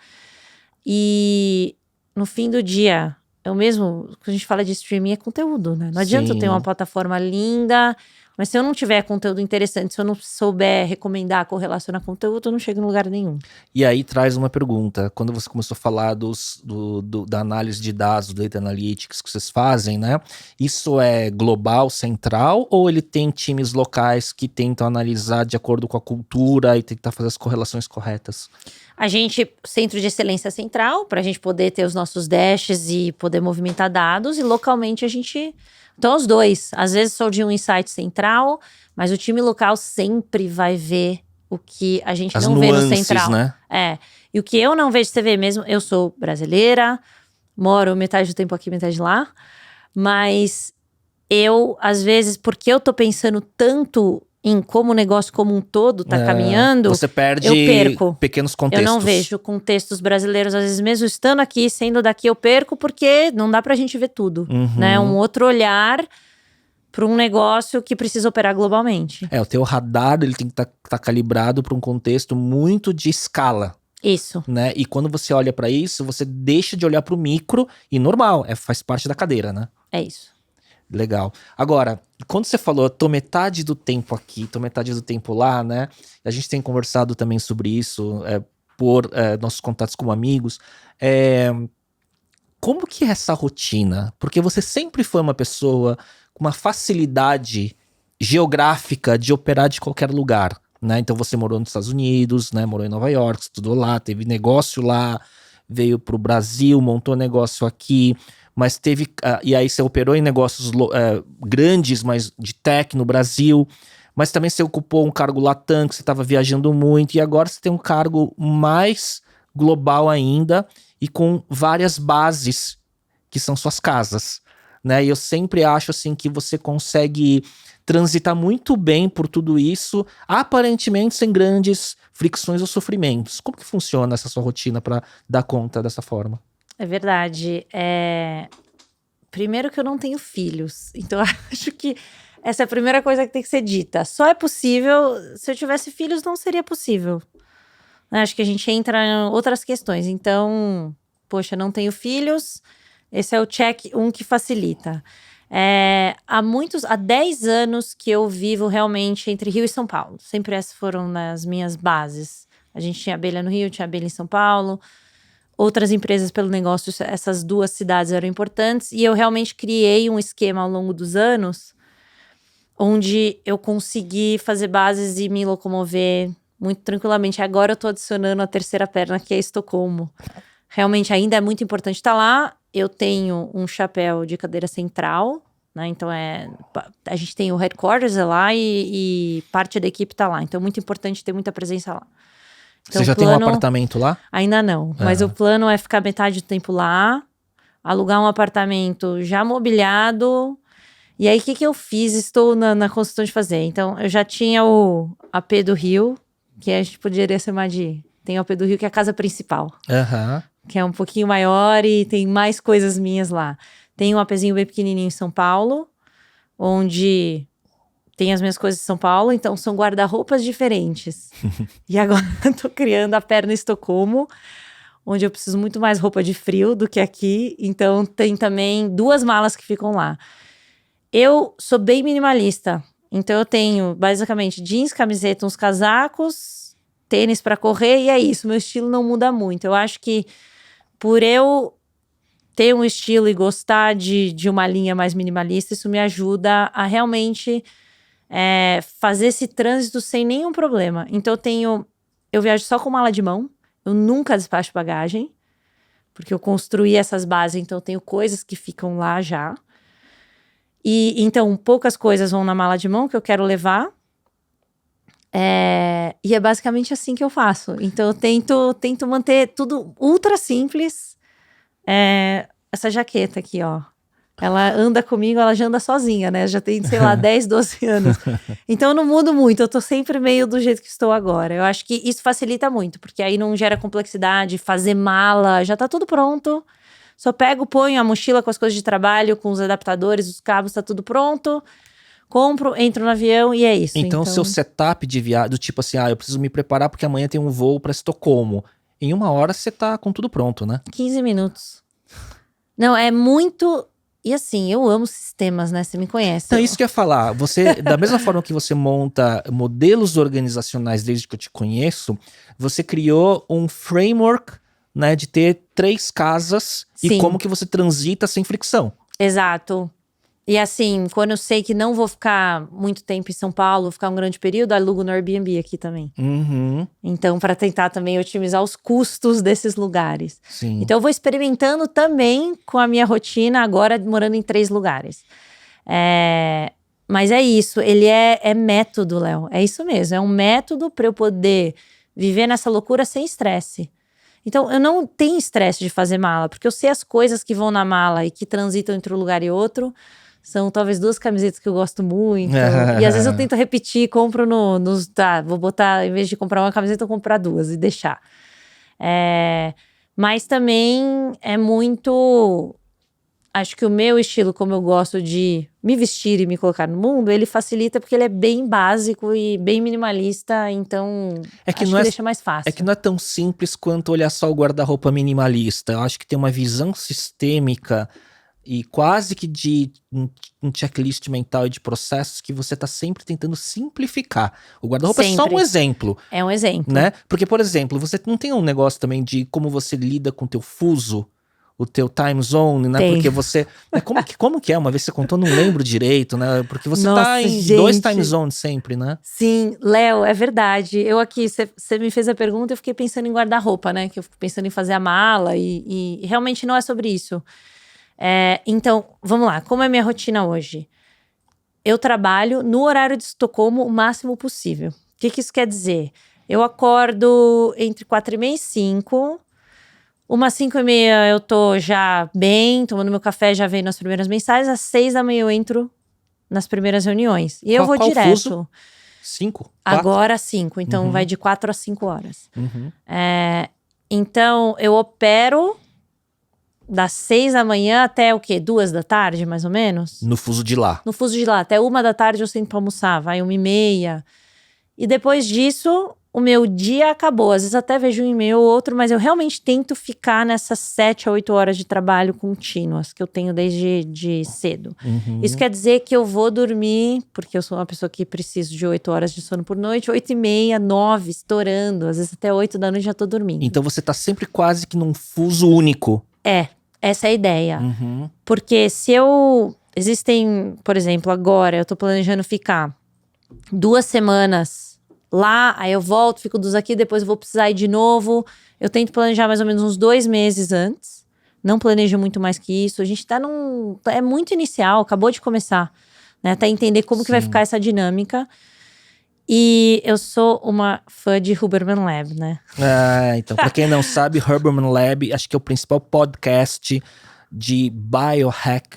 e no fim do dia, quando a gente fala de streaming, é conteúdo, né? Não adianta eu ter uma plataforma linda, mas se eu não tiver conteúdo interessante, se eu não souber recomendar, correlacionar conteúdo, eu não chego em lugar nenhum. E aí traz uma pergunta, quando você começou a falar da análise de dados, do Data Analytics que vocês fazem, né? Isso é global, central, ou ele tem times locais que tentam analisar de acordo com a cultura e tentar fazer as correlações corretas? A gente, Centro de Excelência Central, para a gente poder ter os nossos dashes e poder movimentar dados, e localmente a gente... Então, os dois. Às vezes sou de um insight central, mas o time local sempre vai ver o que a gente não vê no central. Né? E o que eu não vejo, você vê mesmo, eu sou brasileira, moro metade do tempo aqui, metade lá, mas eu, às vezes, porque eu tô pensando tanto em como o negócio como um todo tá caminhando, você perde eu perco. Pequenos contextos. Eu não vejo contextos brasileiros, às vezes mesmo estando aqui, sendo daqui, eu perco, porque não dá pra gente ver tudo, né? Um outro olhar para um negócio que precisa operar globalmente. O teu radar ele tem que estar calibrado para um contexto muito de escala. Isso. Né? E quando você olha para isso, você deixa de olhar para o micro e normal, faz parte da cadeira, né? É isso. Legal. Agora, quando você falou, tô metade do tempo aqui, tô metade do tempo lá, né? A gente tem conversado também sobre isso por nossos contatos como amigos. Como que é essa rotina? Porque você sempre foi uma pessoa com uma facilidade geográfica de operar de qualquer lugar, né? Então você morou nos Estados Unidos, né? Morou em Nova York, estudou lá, teve negócio lá, veio pro Brasil, montou negócio aqui, mas teve... e aí você operou em negócios grandes, mas de tech no Brasil, mas também você ocupou um cargo latam, que você estava viajando muito, e agora você tem um cargo mais global ainda, e com várias bases que são suas casas, né? E eu sempre acho assim que você consegue transitar muito bem por tudo isso, aparentemente sem grandes fricções ou sofrimentos. Como que funciona essa sua rotina para dar conta dessa forma? É verdade. Primeiro que eu não tenho filhos, então eu acho que essa é a primeira coisa que tem que ser dita. Só é possível, se eu tivesse filhos não seria possível. Acho que a gente entra em outras questões. Então, poxa, não tenho filhos. Esse é o check 1 que facilita. Há 10 anos que eu vivo realmente entre Rio e São Paulo. Sempre essas foram as minhas bases. A gente tinha abelha no Rio, tinha abelha em São Paulo. Outras empresas pelo negócio, essas 2 cidades eram importantes. E eu realmente criei um esquema ao longo dos anos onde eu consegui fazer bases e me locomover muito tranquilamente. Agora eu tô adicionando a terceira perna, que é Estocolmo. Realmente ainda é muito importante estar lá. Eu tenho um chapéu de cadeira central, né? Então a gente tem o headquarters lá e parte da equipe tá lá. Então é muito importante ter muita presença lá. Então, você já tem um apartamento lá? Ainda não, mas o plano é ficar metade do tempo lá, alugar um apartamento já mobiliado. E aí, o que eu fiz? Estou na construção de fazer. Então, eu já tinha o AP do Rio, que a gente poderia chamar de... Tem o AP do Rio, que é a casa principal. Que é um pouquinho maior e tem mais coisas minhas lá. Tem um APzinho bem pequenininho em São Paulo, onde tem as minhas coisas em São Paulo. Então, são guarda-roupas diferentes. E agora, eu tô criando a perna Estocolmo, onde eu preciso muito mais roupa de frio do que aqui. Então, tem também 2 malas que ficam lá. Eu sou bem minimalista. Então, eu tenho, basicamente, jeans, camiseta, uns casacos, tênis pra correr, e é isso. Meu estilo não muda muito. Eu acho que por eu ter um estilo e gostar de uma linha mais minimalista, isso me ajuda a realmente fazer esse trânsito sem nenhum problema. Então, eu viajo só com mala de mão. Eu nunca despacho bagagem, porque eu construí essas bases, então eu tenho coisas que ficam lá já. E então, poucas coisas vão na mala de mão que eu quero levar. E é basicamente assim que eu faço. Então, eu tento manter tudo ultra simples. Essa jaqueta aqui, ó. Ela anda comigo, ela já anda sozinha, né? Já tem, sei lá, 10, 12 anos. Então, eu não mudo muito. Eu tô sempre meio do jeito que estou agora. Eu acho que isso facilita muito. Porque aí não gera complexidade. Fazer mala, já tá tudo pronto. Só pego, ponho a mochila com as coisas de trabalho, com os adaptadores, os cabos, tá tudo pronto. Compro, entro no avião e é isso. Então, o seu setup de viagem, do tipo assim, eu preciso me preparar porque amanhã tem um voo pra Estocolmo. Em 1 hora você tá com tudo pronto, né? 15 minutos. Não, é muito... E assim, eu amo sistemas, né? Você me conhece. Então, isso que eu ia falar. Você, da mesma forma que você monta modelos organizacionais desde que eu te conheço, você criou um framework, né, de ter 3 casas. Sim. E como que você transita sem fricção. Exato. E assim, quando eu sei que não vou ficar muito tempo em São Paulo, vou ficar um grande período, alugo no Airbnb aqui também. Então, para tentar também otimizar os custos desses lugares. Sim. Então, eu vou experimentando também com a minha rotina, agora morando em 3 lugares. Mas é isso, ele é método, Léo. É isso mesmo, é um método para eu poder viver nessa loucura sem estresse. Então, eu não tenho estresse de fazer mala, porque eu sei as coisas que vão na mala e que transitam entre um lugar e outro. São talvez 2 camisetas que eu gosto muito. E às vezes eu tento repetir, compro vou botar, em vez de comprar uma camiseta, eu comprar 2 e deixar. Mas também é muito... acho que o meu estilo, como eu gosto de me vestir e me colocar no mundo, ele facilita porque ele é bem básico e bem minimalista, então acho que deixa mais fácil. É que não é tão simples quanto olhar só o guarda-roupa minimalista. Eu acho que tem uma visão sistêmica e quase que de um checklist mental e de processos que você tá sempre tentando simplificar. O guarda-roupa é só um exemplo. É um exemplo. Né? Porque, por exemplo, você não tem um negócio também de como você lida com o teu fuso, o teu time zone, né? Tem. Porque você... Né? Como que é? Uma vez você contou, não lembro direito, né? Porque você tá em gente. 2 time zones sempre, né? Sim, Léo, é verdade. Eu aqui, você me fez a pergunta, eu fiquei pensando em guarda-roupa, né? Que eu fico pensando em fazer a mala e realmente não é sobre isso. Então, vamos lá. Como é a minha rotina hoje? Eu trabalho no horário de Estocolmo o máximo possível. O que isso quer dizer? Eu acordo entre 4h30 e 5h. Umas 5h30 eu tô já bem, tomando meu café, já venho nas primeiras mensagens. Às 6h eu entro nas primeiras reuniões. E eu vou direto. Fuso? 5? Agora 5. Então vai de 4 a 5 horas. Uhum. Então eu opero das 6h até o quê? 2h, mais ou menos? No fuso de lá. No fuso de lá. Até 1h eu sento pra almoçar. Vai 1h30. E depois disso, o meu dia acabou. Às vezes até vejo um e-mail ou outro, mas eu realmente tento ficar nessas 7 a 8 horas de trabalho contínuas, que eu tenho desde cedo. Isso quer dizer que eu vou dormir, porque eu sou uma pessoa que preciso de 8 horas de sono por noite, 8h30, 9, estourando. Às vezes até 8 da noite já tô dormindo. Então você tá sempre quase que num fuso único. Essa é a ideia. Porque se eu... Existem, por exemplo, agora eu tô planejando ficar 2 semanas lá, aí eu volto, fico 2 aqui, depois eu vou precisar ir de novo. Eu tento planejar mais ou menos uns 2 meses antes. Não planejo muito mais que isso. A gente tá é muito inicial, acabou de começar, né? Até entender como que vai ficar essa dinâmica. E eu sou uma fã de Huberman Lab, né? Então, pra quem não sabe, Huberman Lab, acho que é o principal podcast de biohack,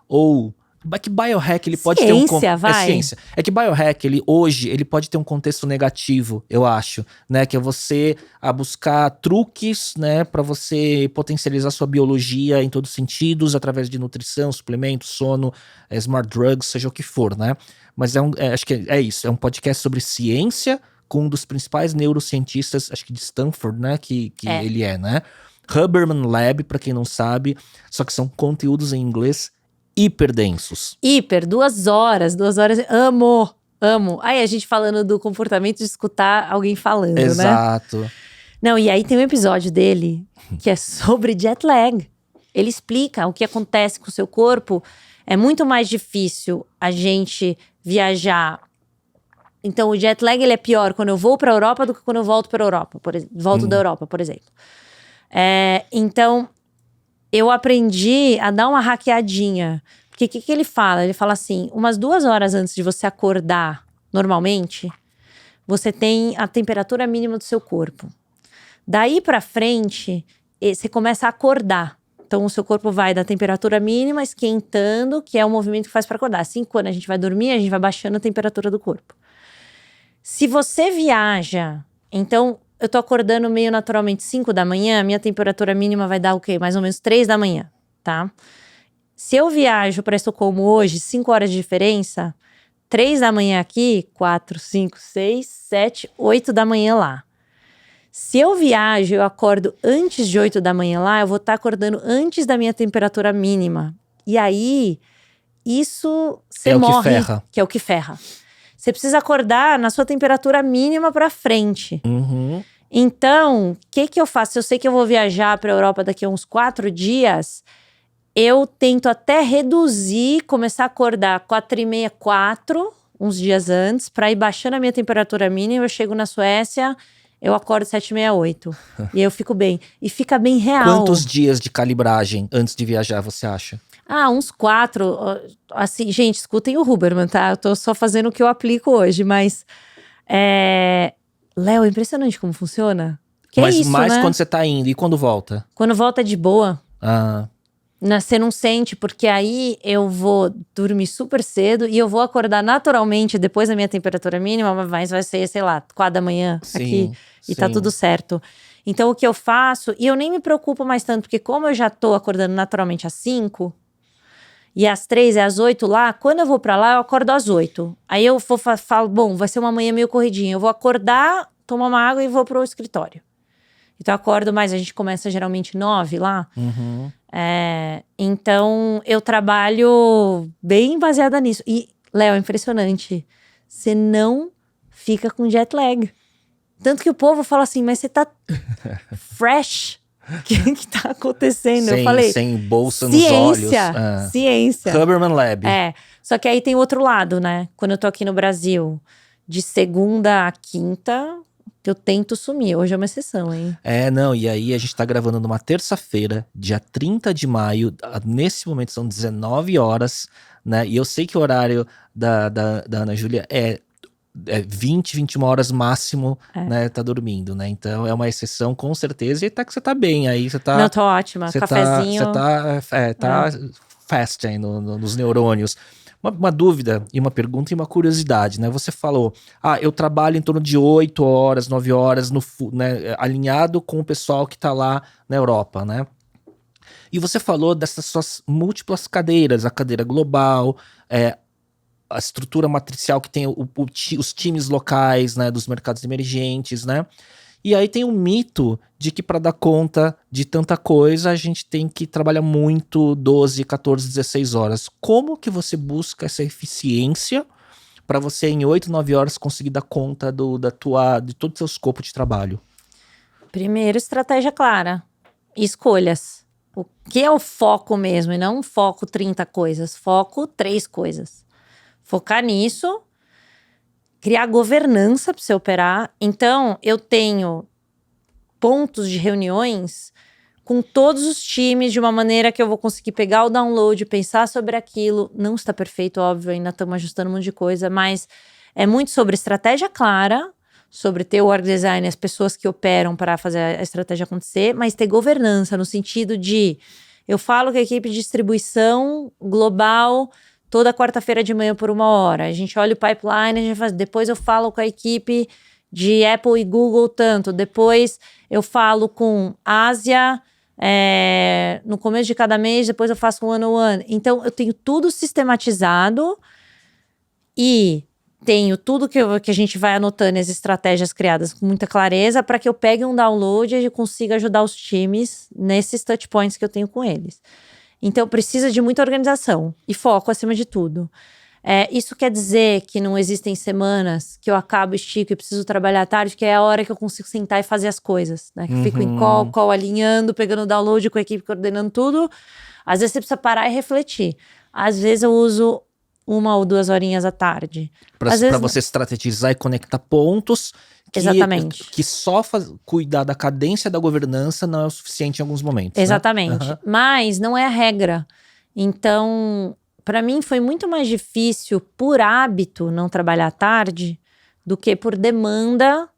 ou... que biohack, ele pode ter vai. É ciência. É que biohack, hoje, ele pode ter um contexto negativo, eu acho, né? Que é você buscar truques, né? Pra você potencializar sua biologia em todos os sentidos, através de nutrição, suplementos, sono, smart drugs, seja o que for, né? Mas acho que é isso, é um podcast sobre ciência com um dos principais neurocientistas, acho que de Stanford, né? Que ele né? Huberman Lab, pra quem não sabe, só que são conteúdos em inglês hiper densos. 2 horas, amo. Aí a gente falando do comportamento de escutar alguém falando, né? Exato. Não, e aí tem um episódio dele que é sobre jet lag. Ele explica o que acontece com o seu corpo. É muito mais difícil a gente viajar. Então o jet lag ele é pior quando eu vou pra Europa do que quando eu volto pra Europa, volto da Europa, por exemplo. Então eu aprendi a dar uma hackeadinha. Porque o que ele fala? Ele fala assim, umas 2 horas antes de você acordar, normalmente, você tem a temperatura mínima do seu corpo. Daí pra frente, você começa a acordar. Então, o seu corpo vai da temperatura mínima esquentando, que é o movimento que faz pra acordar. Assim, quando a gente vai dormir, a gente vai baixando a temperatura do corpo. Se você viaja, então... Eu tô acordando meio naturalmente 5 da manhã, minha temperatura mínima vai dar o quê? Mais ou menos 3 da manhã, tá? Se eu viajo para Estocolmo hoje, 5 horas de diferença, 3 da manhã aqui, 4, 5, 6, 7, 8 da manhã lá. Se eu viajo, eu acordo antes de 8 da manhã lá, eu vou estar acordando antes da minha temperatura mínima. E aí, isso você morre. Que é o que ferra. Você precisa acordar na sua temperatura mínima pra frente. Então, o que eu faço? Se eu sei que eu vou viajar pra Europa daqui a uns 4 dias, eu tento até reduzir, começar a acordar 4h30, 4, uns dias antes, pra ir baixando a minha temperatura mínima. Eu chego na Suécia, eu acordo 7h30, 8. E aí eu fico bem. E fica bem real. Quantos dias de calibragem antes de viajar você acha? Uns 4. Assim, gente, escutem o Huberman, tá? Eu tô só fazendo o que eu aplico hoje, mas... Léo, é impressionante como funciona. Mas é isso, mais né? quando você tá indo. E quando volta? Quando volta é de boa. Ah. Você não sente, porque aí eu vou dormir super cedo e eu vou acordar naturalmente depois da minha temperatura mínima, mas vai ser, sei lá, 4 da manhã aqui e tá tudo certo. Então o que eu faço, e eu nem me preocupo mais tanto, porque como eu já tô acordando naturalmente às 5, e às 3 é às 8 lá, quando eu vou pra lá, eu acordo às 8. Aí eu falo, bom, vai ser uma manhã meio corridinha. Eu vou acordar, tomar uma água e vou pro escritório. Então eu acordo mais, a gente começa geralmente 9 lá. Então eu trabalho bem baseada nisso. E, Léo, é impressionante. Você não fica com jet lag. Tanto que o povo fala assim, mas você tá fresh. O que tá acontecendo? Eu falei, sem bolsa nos olhos. Ciência. Huberman Lab. Só que aí tem o outro lado, né? Quando eu tô aqui no Brasil, de segunda a quinta, eu tento sumir. Hoje é uma exceção, hein? Não, e aí a gente tá gravando numa terça-feira, dia 30 de maio, nesse momento são 19 horas, né? E eu sei que o horário da Ana Júlia é 20, 21 horas máximo, né? Tá dormindo, né? Então é uma exceção com certeza. E que você tá bem aí, você tá... Não, tô ótima, cafezinho. Você tá fast aí nos neurônios. Uma dúvida e uma pergunta e uma curiosidade, né? Você falou, eu trabalho em torno de 8 horas, 9 horas, né, alinhado com o pessoal que tá lá na Europa, né? E você falou dessas suas múltiplas cadeiras, a cadeira global, a estrutura matricial que tem os times locais, né, dos mercados emergentes, né? E aí tem um mito de que para dar conta de tanta coisa, a gente tem que trabalhar muito, 12, 14, 16 horas. Como que você busca essa eficiência para você em 8, 9 horas conseguir dar conta de todo o seu escopo de trabalho? Primeiro, estratégia clara. Escolhas. O que é o foco mesmo? E não um foco 30 coisas. Foco 3 coisas. Focar nisso, criar governança para você operar. Então, eu tenho pontos de reuniões com todos os times de uma maneira que eu vou conseguir pegar o download, pensar sobre aquilo. Não está perfeito, óbvio, ainda estamos ajustando um monte de coisa, mas é muito sobre estratégia clara, sobre ter o org design, as pessoas que operam para fazer a estratégia acontecer, mas ter governança no sentido de, eu falo com a equipe de distribuição global toda quarta-feira de manhã por 1 hora. A gente olha o pipeline, a gente faz. Depois eu falo com a equipe de Apple e Google tanto. Depois eu falo com Ásia no começo de cada mês. Depois eu faço um one-on-one. Então eu tenho tudo sistematizado e tenho tudo que a gente vai anotando, as estratégias criadas com muita clareza para que eu pegue um download e consiga ajudar os times nesses touch points que eu tenho com eles. Então, precisa de muita organização e foco acima de tudo. Isso quer dizer que não existem semanas que eu acabo, estico e preciso trabalhar à tarde, que é a hora que eu consigo sentar e fazer as coisas, né? Que eu fico em call, alinhando, pegando download com a equipe, coordenando tudo. Às vezes você precisa parar e refletir. Às vezes eu uso 1 ou 2 horinhas à tarde. Para você estrategizar e conectar pontos. Exatamente. Que só cuidar da cadência da governança não é o suficiente em alguns momentos. Exatamente. Né? Mas não é a regra. Então, para mim foi muito mais difícil, por hábito, não trabalhar à tarde, do que por demanda.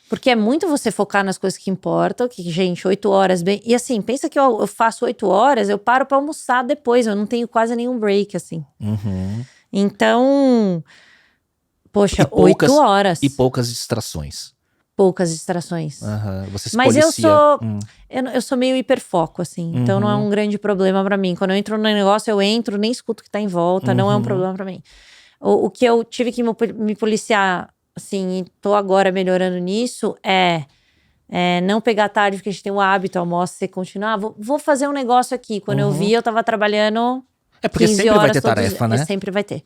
Porque é muito você focar nas coisas que importam. Que, gente, 8 horas bem... E assim, pensa que eu faço 8 horas, eu paro para almoçar depois. Eu não tenho quase nenhum break, assim. Então... Poxa, 8 horas. E poucas distrações. Poucas distrações. Você se Mas policia. eu sou meio hiperfoco, assim. Então não é um grande problema pra mim. Quando eu entro no negócio, eu entro, nem escuto o que tá em volta. Não é um problema pra mim. O que eu tive que me policiar, assim, e tô agora melhorando nisso, é não pegar tarde, porque a gente tem o hábito, almoço, você continuar. Vou fazer um negócio aqui. Quando eu vi, eu tava trabalhando... porque sempre vai ter tarefa, né? Sempre vai ter.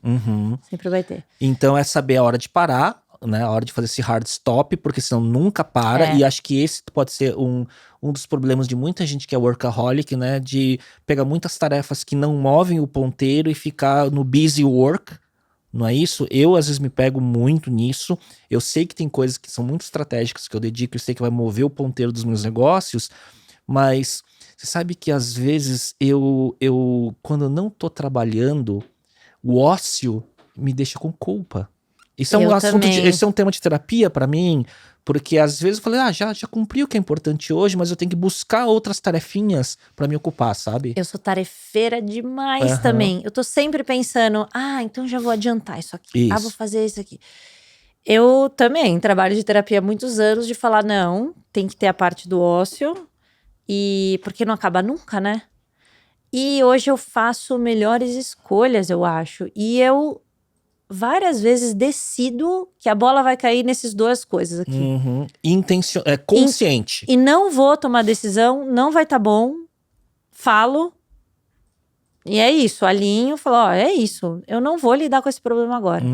Sempre vai ter. Então é saber a hora de parar, né? A hora de fazer esse hard stop, porque senão nunca para. E acho que esse pode ser um dos problemas de muita gente que é workaholic, né? De pegar muitas tarefas que não movem o ponteiro e ficar no busy work. Não é isso? Eu, às vezes, me pego muito nisso. Eu sei que tem coisas que são muito estratégicas que eu dedico, eu sei que vai mover o ponteiro dos meus negócios, mas... Você sabe que às vezes quando eu não tô trabalhando, o ócio me deixa com culpa. Isso é um assunto, esse é um tema de terapia pra mim, porque às vezes eu falei, já cumpri o que é importante hoje, mas eu tenho que buscar outras tarefinhas pra me ocupar, sabe? Eu sou tarefeira demais também. Eu tô sempre pensando, então já vou adiantar isso aqui. Isso. Vou fazer isso aqui. Eu também trabalho de terapia há muitos anos de falar, não, tem que ter a parte do ócio. E porque não acaba nunca, né? E hoje eu faço melhores escolhas, eu acho. E eu várias vezes decido que a bola vai cair nessas duas coisas aqui. Consciente. E não vou tomar decisão, não vai tá bom. Falo. E é isso, alinho, falo, ó, é isso. Eu não vou lidar com esse problema agora.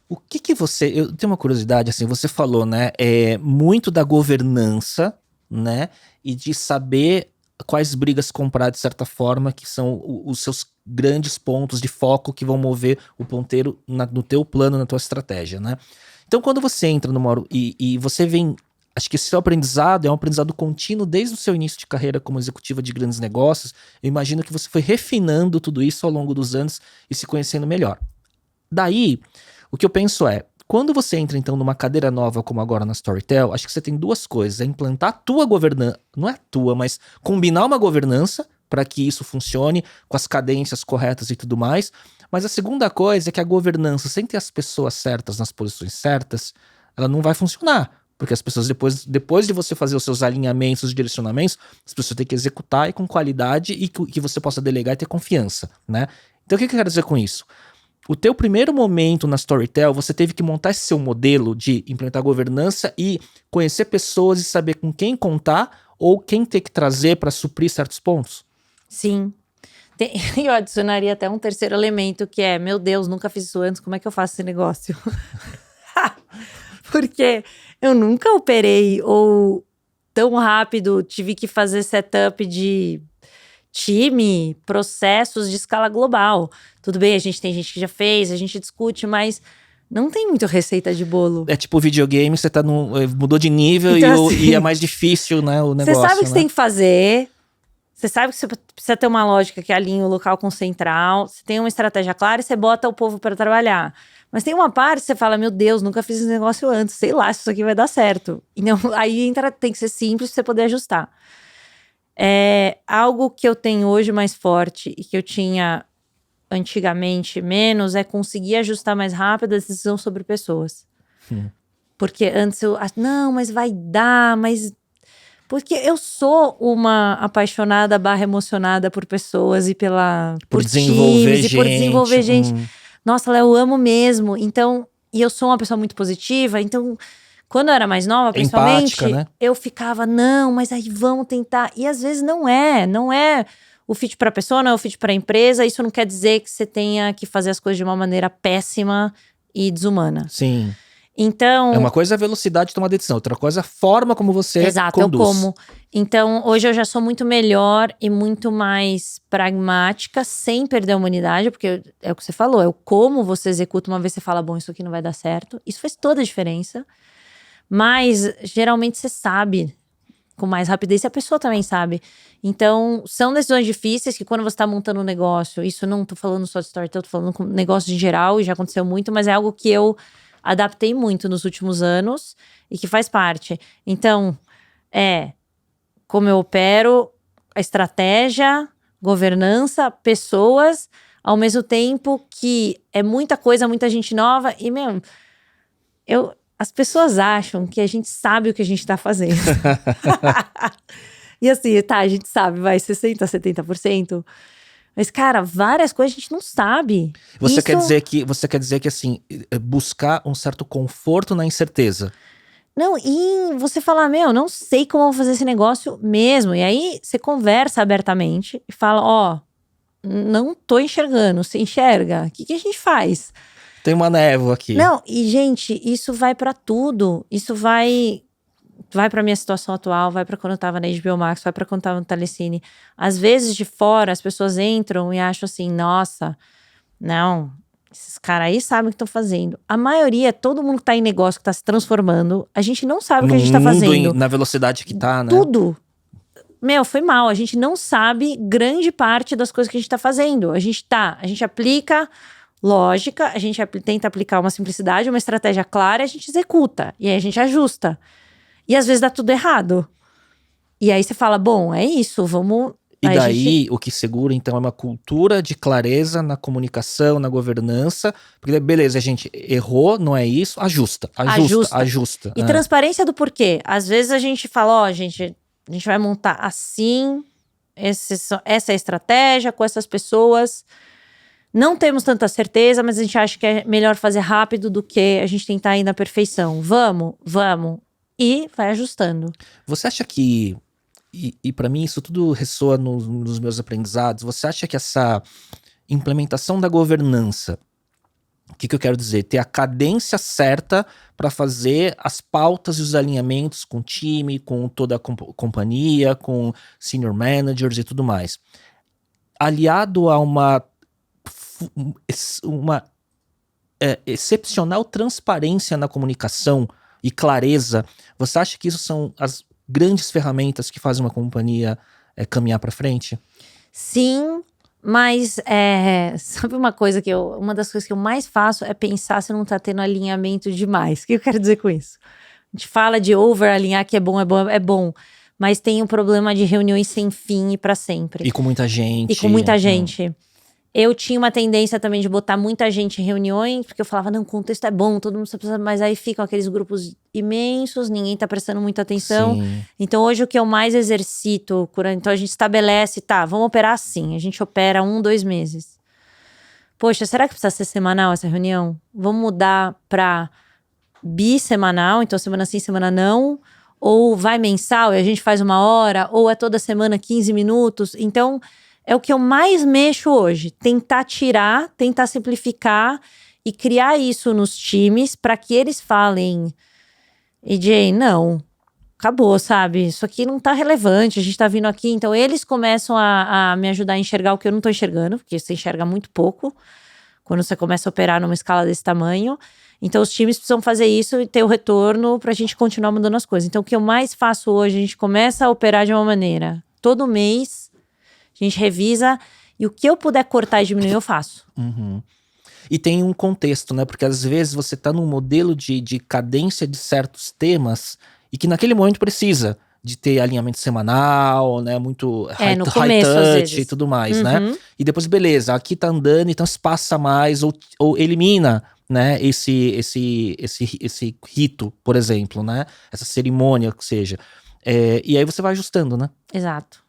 O que você... Eu tenho uma curiosidade, assim, você falou, né? Muito da governança, né? E de saber quais brigas comprar de certa forma, que são os seus grandes pontos de foco que vão mover o ponteiro no teu plano, na tua estratégia, né? Então, quando você entra numa... E você vem... Acho que esse seu aprendizado é um aprendizado contínuo desde o seu início de carreira como executiva de grandes negócios. Eu imagino que você foi refinando tudo isso ao longo dos anos e se conhecendo melhor. Daí, o que eu penso quando você entra então numa cadeira nova como agora na Storytel, acho que você tem duas coisas. Implantar a tua governança, não é a tua, mas combinar uma governança para que isso funcione com as cadências corretas e tudo mais. Mas a segunda coisa é que a governança, sem ter as pessoas certas nas posições certas, ela não vai funcionar. Porque as pessoas, depois de você fazer os seus alinhamentos, os direcionamentos, as pessoas têm que executar e com qualidade e que você possa delegar e ter confiança, né? Então o que eu quero dizer com isso? O teu primeiro momento na Storytel, você teve que montar esse seu modelo de implementar governança e conhecer pessoas e saber com quem contar ou quem ter que trazer para suprir certos pontos? Sim. Eu adicionaria até um terceiro elemento que é, meu Deus, nunca fiz isso antes, como é que eu faço esse negócio? Porque eu nunca operei ou tão rápido tive que fazer setup de time, processos de escala global. Tudo bem, a gente tem gente que já fez, a gente discute, mas não tem muito receita de bolo. É tipo videogame, você mudou de nível então, assim, e é mais difícil, né, o negócio. Você sabe o que né? você tem que fazer, você sabe que você precisa ter uma lógica que alinha o local com o central, você tem uma estratégia clara e você bota o povo para trabalhar. Mas tem uma parte que você fala, meu Deus, nunca fiz esse negócio antes, sei lá se isso aqui vai dar certo. Então, aí tem que ser simples pra você poder ajustar. Algo que eu tenho hoje mais forte e que eu tinha antigamente menos é conseguir ajustar mais rápido a decisão sobre pessoas. Porque antes eu não, mas vai dar, mas... Porque eu sou uma apaixonada / emocionada por pessoas e por desenvolver times gente. E por desenvolver gente. Nossa, Léo, eu amo mesmo. Então, e eu sou uma pessoa muito positiva. Então, quando eu era mais nova, principalmente, empática, né? Eu ficava, não, mas aí vamos tentar. E às vezes não é o fit para a pessoa, não é o fit para a empresa. Isso não quer dizer que você tenha que fazer as coisas de uma maneira péssima e desumana. Sim. Então, uma coisa é a velocidade de tomar decisão, outra coisa é a forma como você conduz. Eu como. Então, hoje eu já sou muito melhor e muito mais pragmática, sem perder a humanidade, porque é o que você falou, é o como você executa. Uma vez você fala, bom, isso aqui não vai dar certo. Isso faz toda a diferença. Mas, geralmente, você sabe com mais rapidez e a pessoa também sabe. Então, são decisões difíceis que quando você está montando um negócio, isso não tô falando só de Storytel, tô falando com negócio em geral e já aconteceu muito, mas é algo que eu adaptei muito nos últimos anos e que faz parte. Então, como eu opero, a estratégia, governança, pessoas, ao mesmo tempo que é muita coisa, muita gente nova e mesmo, as pessoas acham que a gente sabe o que a gente tá fazendo. E assim, a gente sabe, vai 60%, 70%. Mas, cara, várias coisas a gente não sabe. Você quer dizer que, assim, buscar um certo conforto na incerteza. Não, e você falar, não sei como eu vou fazer esse negócio mesmo. E aí, você conversa abertamente e fala, não tô enxergando, você enxerga? O que a gente faz? Tem uma névoa aqui. Não, e gente, isso vai pra tudo. Isso vai pra minha situação atual, vai pra quando eu tava na HBO Max, vai pra quando eu tava no Telecine. Às vezes, de fora, as pessoas entram e acham assim, nossa, não, esses caras aí sabem o que estão fazendo. A maioria, todo mundo que tá em negócio, que tá se transformando, a gente não sabe o que a gente tá fazendo. Na velocidade que tá, né? Tudo. Foi mal. A gente não sabe grande parte das coisas que a gente tá fazendo. A gente aplica lógica, a gente tenta aplicar uma simplicidade, uma estratégia clara, a gente executa. E aí a gente ajusta. E às vezes dá tudo errado. E aí você fala, bom, é isso, vamos... E daí, o que segura, então, é uma cultura de clareza na comunicação, na governança. Porque, beleza, a gente errou, não é isso, ajusta. E transparência do porquê. Às vezes a gente fala, a gente vai montar assim, essa é a estratégia com essas pessoas. Não temos tanta certeza, mas a gente acha que é melhor fazer rápido do que a gente tentar ir na perfeição. Vamos. E vai ajustando. Você acha que, e para mim isso tudo ressoa nos meus aprendizados, você acha que essa implementação da governança, o que eu quero dizer? Ter a cadência certa para fazer as pautas e os alinhamentos com o time, com toda a companhia, com senior managers e tudo mais. Aliado a uma excepcional transparência na comunicação e clareza, você acha que isso são as grandes ferramentas que fazem uma companhia caminhar para frente? Sim, mas sabe uma das coisas que eu mais faço é pensar se não tá tendo alinhamento demais. O que eu quero dizer com isso? A gente fala de over-alinhar, que é bom, mas tem um problema de reuniões sem fim e para sempre. E com muita gente. Eu tinha uma tendência também de botar muita gente em reuniões, porque eu falava, não, o contexto é bom, todo mundo precisa, mas aí ficam aqueles grupos imensos, ninguém tá prestando muita atenção. Sim. Então hoje o que eu mais exercito, então a gente estabelece, vamos operar assim, a gente opera 1-2 meses. Poxa, será que precisa ser semanal essa reunião? Vamos mudar pra bissemanal, então semana sim, semana não, ou vai mensal e a gente faz 1 hora, ou é toda semana 15 minutos, então... É o que eu mais mexo hoje, tentar simplificar e criar isso nos times para que eles falem, EJ, não, acabou, sabe? Isso aqui não tá relevante, a gente tá vindo aqui. Então eles começam a me ajudar a enxergar o que eu não tô enxergando, porque você enxerga muito pouco quando você começa a operar numa escala desse tamanho. Então os times precisam fazer isso e ter o retorno pra gente continuar mudando as coisas. Então o que eu mais faço hoje, a gente começa a operar de uma maneira, todo mês, a gente revisa e o que eu puder cortar e diminuir, eu faço. Uhum. E tem um contexto, né? Porque às vezes você tá num modelo de cadência de certos temas e que naquele momento precisa de ter alinhamento semanal, né? Muito high touch e tudo mais, né? E depois, beleza, aqui tá andando, então se passa mais ou elimina, né? Esse rito, por exemplo, né? Essa cerimônia, que seja. E aí você vai ajustando, né? Exato.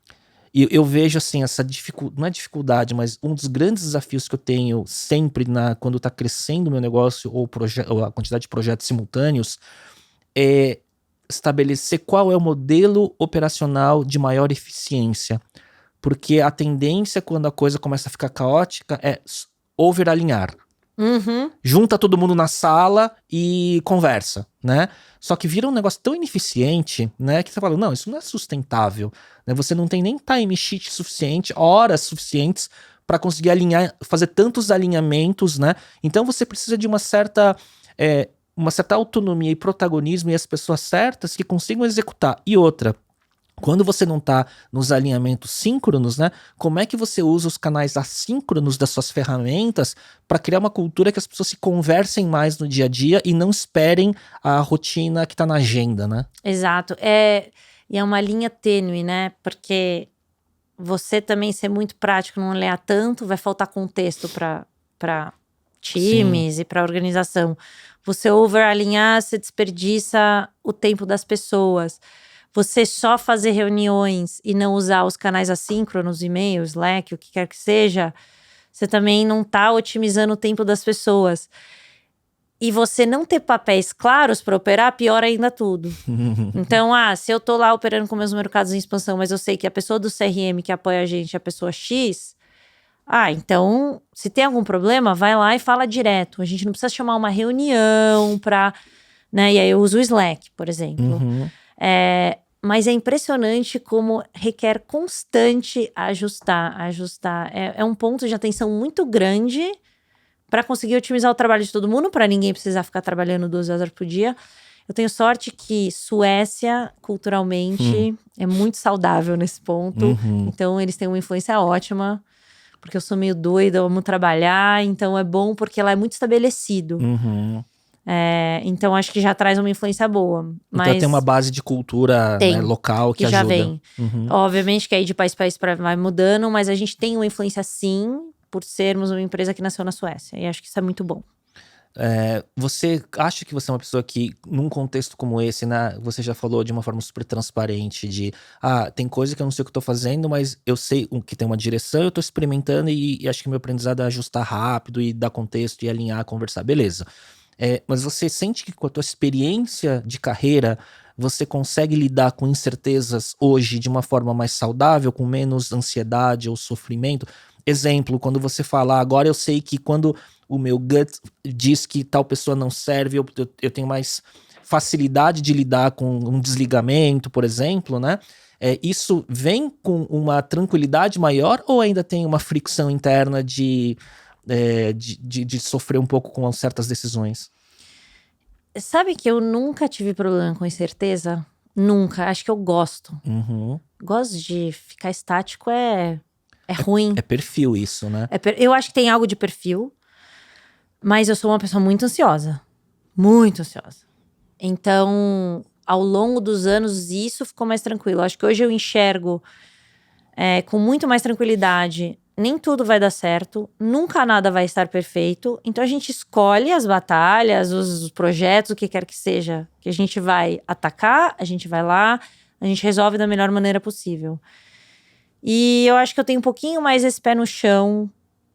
E eu vejo, assim, essa dificuldade, não é dificuldade, mas um dos grandes desafios que eu tenho sempre quando tá crescendo o meu negócio ou a quantidade de projetos simultâneos é estabelecer qual é o modelo operacional de maior eficiência. Porque a tendência, quando a coisa começa a ficar caótica, é over-alinhar. Junta todo mundo na sala e conversa, né? Só que vira um negócio tão ineficiente, né? Que você fala, não, isso não é sustentável, né? Você não tem nem time sheet suficiente, horas suficientes para conseguir alinhar, fazer tantos alinhamentos, né? Então você precisa de uma certa autonomia e protagonismo e as pessoas certas que consigam executar. E outra, quando você não tá nos alinhamentos síncronos, né? Como é que você usa os canais assíncronos das suas ferramentas para criar uma cultura que as pessoas se conversem mais no dia a dia e não esperem a rotina que tá na agenda, né? Exato. E é uma linha tênue, né? Porque você também ser muito prático, não olhar tanto, vai faltar contexto para times Sim. e para organização. Você over-alinhar, você desperdiça o tempo das pessoas. Você só fazer reuniões e não usar os canais assíncronos, e-mails, Slack, o que quer que seja, você também não tá otimizando o tempo das pessoas. E você não ter papéis claros para operar, piora ainda tudo. Então, se eu tô lá operando com meus mercados em expansão, mas eu sei que a pessoa do CRM que apoia a gente é a pessoa X, então, se tem algum problema, vai lá e fala direto. A gente não precisa chamar uma reunião pra... né? E aí eu uso o Slack, por exemplo. Mas é impressionante como requer constante ajustar. É um ponto de atenção muito grande para conseguir otimizar o trabalho de todo mundo, para ninguém precisar ficar trabalhando 12 horas por dia. Eu tenho sorte que Suécia, culturalmente, é muito saudável nesse ponto. Então, eles têm uma influência ótima, porque eu sou meio doida, eu amo trabalhar. Então, é bom porque lá é muito estabelecido. Então acho que já traz uma influência boa. Mas então tem uma base de cultura, né, local que ajuda. Já vem. Obviamente que aí de país para país vai mudando, mas a gente tem uma influência sim, por sermos uma empresa que nasceu na Suécia. E acho que isso é muito bom. Você acha que você é uma pessoa que, num contexto como esse, né, você já falou de uma forma super transparente de, tem coisa que eu não sei o que eu tô fazendo, mas eu sei que tem uma direção, eu tô experimentando e acho que meu aprendizado é ajustar rápido e dar contexto e alinhar, conversar, beleza. Mas você sente que com a tua experiência de carreira, você consegue lidar com incertezas hoje de uma forma mais saudável, com menos ansiedade ou sofrimento? Exemplo, quando você fala, agora eu sei que quando o meu gut diz que tal pessoa não serve, eu tenho mais facilidade de lidar com um desligamento, por exemplo, né? Isso vem com uma tranquilidade maior ou ainda tem uma fricção interna de sofrer um pouco com certas decisões? Sabe que eu nunca tive problema com incerteza? Nunca. Acho que eu gosto. Uhum. Gosto de ficar estático, é ruim. É perfil isso, né? Eu acho que tem algo de perfil, mas eu sou uma pessoa muito ansiosa. Muito ansiosa. Então, ao longo dos anos, isso ficou mais tranquilo. Acho que hoje eu enxergo com muito mais tranquilidade. Nem tudo vai dar certo, nunca nada vai estar perfeito. Então a gente escolhe as batalhas, os projetos, o que quer que seja, que a gente vai atacar, a gente vai lá, a gente resolve da melhor maneira possível. E eu acho que eu tenho um pouquinho mais esse pé no chão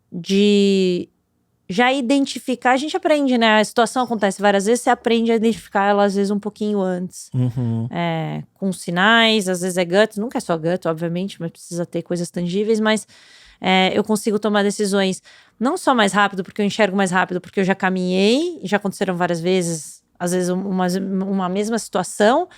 de já identificar. A gente aprende, né? A situação acontece várias vezes, você aprende a identificar ela às vezes um pouquinho antes. Uhum. Com sinais, às vezes é gut, nunca é só gut, obviamente, mas precisa ter coisas tangíveis, mas eu consigo tomar decisões não só mais rápido, porque eu enxergo mais rápido, porque eu já caminhei, já aconteceram várias vezes, às vezes uma mesma situação,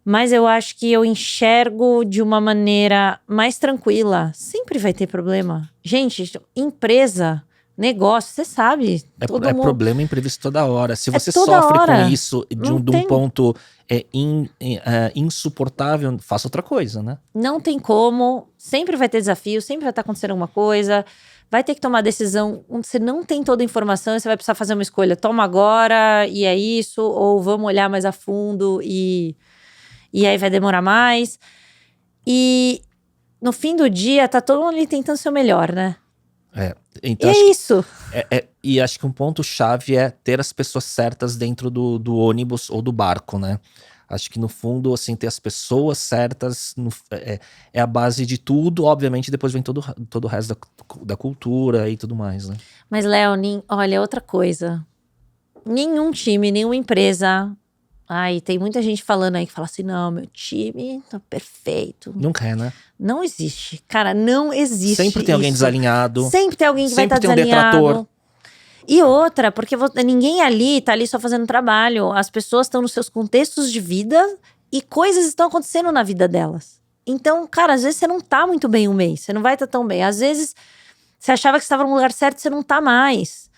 mas eu acho que eu enxergo de uma maneira mais tranquila. Sempre vai ter problema. Gente, empresa, negócio, você sabe. Todo mundo... problema imprevisto toda hora. Se você toda sofre hora. com isso de um ponto insuportável, faça outra coisa, né? Não tem como. Sempre vai ter desafio, sempre vai estar acontecendo alguma coisa. Vai ter que tomar decisão onde você não tem toda a informação e você vai precisar fazer uma escolha. Toma agora e é isso, ou vamos olhar mais a fundo e aí vai demorar mais. E no fim do dia, tá todo mundo ali tentando ser o melhor, né? Então e é isso. E acho que um ponto-chave é ter as pessoas certas dentro do ônibus ou do barco, né? Acho que no fundo, assim, ter as pessoas certas é a base de tudo. Obviamente, depois vem todo o resto da cultura e tudo mais, né? Mas, Léo, olha, outra coisa. Nenhum time, nenhuma empresa... tem muita gente falando aí que fala assim, não, meu time tá perfeito. Nunca é, né? Não existe. Cara, não existe. Sempre tem alguém desalinhado. Sempre tem alguém que vai estar desalinhado. Sempre tem um detrator. E outra, porque ninguém ali tá ali só fazendo trabalho. As pessoas estão nos seus contextos de vida e coisas estão acontecendo na vida delas. Então, cara, às vezes você não tá muito bem um mês. Você não vai estar tão bem. Às vezes você achava que estava no lugar certo e você não tá mais.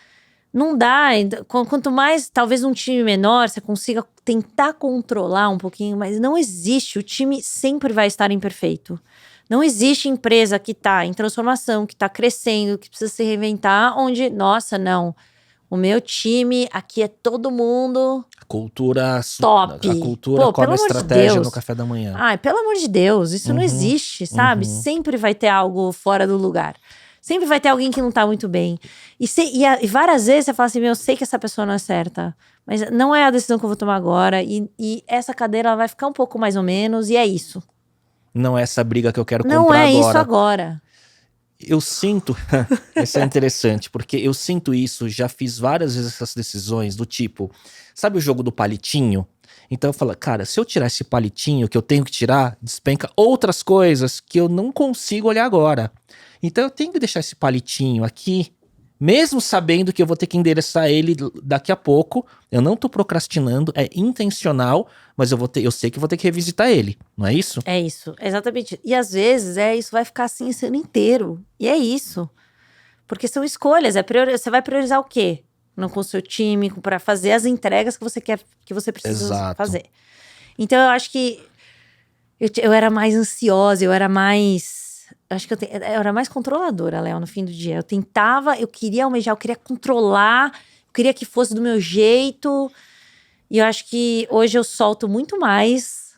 Não dá. Quanto mais, talvez um time menor, você consiga tentar controlar um pouquinho, mas não existe. O time sempre vai estar imperfeito. Não existe empresa que tá em transformação, que tá crescendo, que precisa se reinventar, onde, nossa, não. O meu time, aqui é todo mundo cultura top. A cultura come a estratégia no café da manhã. Pelo amor de Deus, isso não existe, sabe? Sempre vai ter algo fora do lugar. Sempre vai ter alguém que não tá muito bem. E várias vezes você fala assim, eu sei que essa pessoa não é certa, mas não é a decisão que eu vou tomar agora. E essa cadeira ela vai ficar um pouco mais ou menos, e é isso. Não é essa briga que eu quero comprar agora. Não é agora. isso agora. Eu sinto, isso é interessante, porque eu sinto isso, já fiz várias vezes essas decisões do tipo, sabe o jogo do palitinho? Então eu falo, cara, se eu tirar esse palitinho que eu tenho que tirar, despenca outras coisas que eu não consigo olhar agora. Então eu tenho que deixar esse palitinho aqui, mesmo sabendo que eu vou ter que endereçar ele daqui a pouco. Eu não tô procrastinando, é intencional, mas eu sei que vou ter que revisitar ele, não é isso? É isso, exatamente. E às vezes isso vai ficar assim esse ano inteiro. E é isso. Porque são escolhas, você vai priorizar o quê? Com o seu time, para fazer as entregas que você quer, que você precisa fazer. Então eu acho que eu era mais ansiosa, eu era mais... Acho que eu era mais controladora, Léo, no fim do dia. Eu queria almejar, eu queria controlar, eu queria que fosse do meu jeito. E eu acho que hoje eu solto muito mais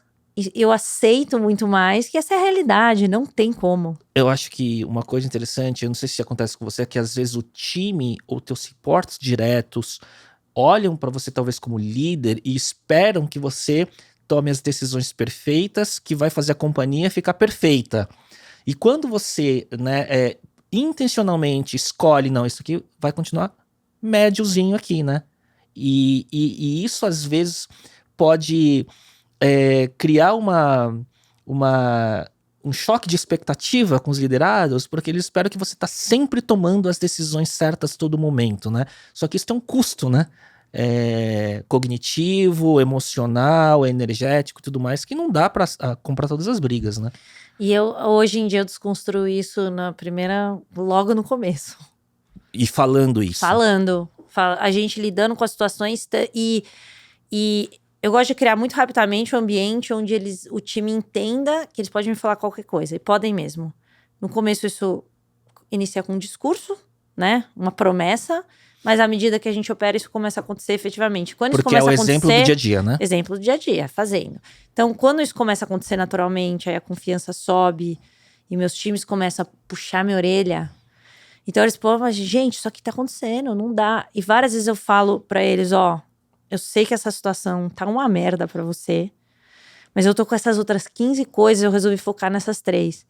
eu aceito muito mais que essa é a realidade, não tem como. Eu acho que uma coisa interessante, eu não sei se acontece com você, é que às vezes o time ou teus suportes diretos olham para você talvez como líder e esperam que você tome as decisões perfeitas que vai fazer a companhia ficar perfeita. E quando você, né, intencionalmente escolhe, não, isso aqui vai continuar médiozinho aqui, né? E isso às vezes pode criar um choque de expectativa com os liderados, porque eles esperam que você está sempre tomando as decisões certas todo momento, né? Só que isso tem um custo, né? Cognitivo, emocional, energético e tudo mais, que não dá para comprar todas as brigas, né? E hoje em dia eu desconstruo isso logo no começo. E falando isso. A gente lidando com as situações e eu gosto de criar muito rapidamente um ambiente onde o time entenda que eles podem me falar qualquer coisa, e podem mesmo. No começo isso inicia com um discurso, né? Uma promessa, mas à medida que a gente opera, isso começa a acontecer efetivamente. Quando Porque isso começa é o a acontecer, exemplo do dia a dia, né? Exemplo do dia a dia, fazendo. Então, quando isso começa a acontecer naturalmente, aí a confiança sobe e meus times começam a puxar minha orelha. Então eles falam, gente, isso aqui tá acontecendo, não dá. E várias vezes eu falo pra eles, eu sei que essa situação tá uma merda pra você, mas eu tô com essas outras 15 coisas, eu resolvi focar nessas 3.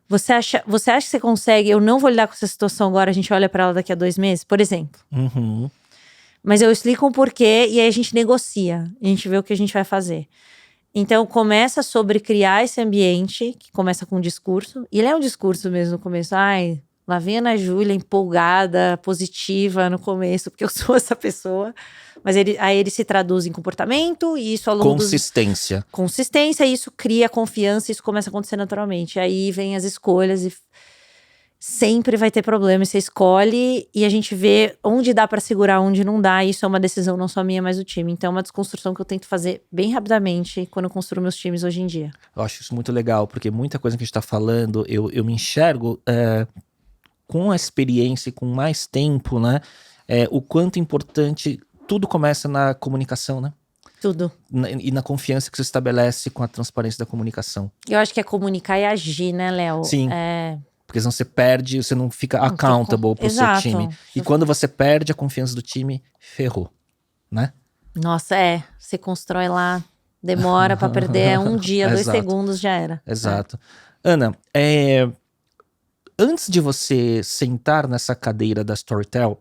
Você acha que você consegue? Eu não vou lidar com essa situação agora, a gente olha pra ela daqui a 2 meses, por exemplo. Uhum. Mas eu explico o porquê e aí a gente negocia, a gente vê o que a gente vai fazer. Então começa sobre criar esse ambiente, que começa com um discurso, e ele é um discurso mesmo no começo, lá vem a Ana Júlia empolgada, positiva no começo, porque eu sou essa pessoa. Mas aí ele se traduz em comportamento e isso ao longo Consistência. Consistência, e isso cria confiança, e isso começa a acontecer naturalmente. Aí vem as escolhas e sempre vai ter problema. E você escolhe e a gente vê onde dá pra segurar, onde não dá. E isso é uma decisão não só minha, mas do time. Então é uma desconstrução que eu tento fazer bem rapidamente quando eu construo meus times hoje em dia. Eu acho isso muito legal, porque muita coisa que a gente tá falando, eu me enxergo com a experiência e com mais tempo, né? O quanto importante tudo começa na comunicação, né? Tudo. E na confiança que você estabelece com a transparência da comunicação. Eu acho que é comunicar e agir, né, Léo? Sim. Porque senão você perde, você não fica accountable pro seu time. E quando você perde a confiança do time, ferrou, né? Nossa, você constrói lá, demora pra perder um dia, 2 segundos, já era. Exato. Ana, antes de você sentar nessa cadeira da Storytel,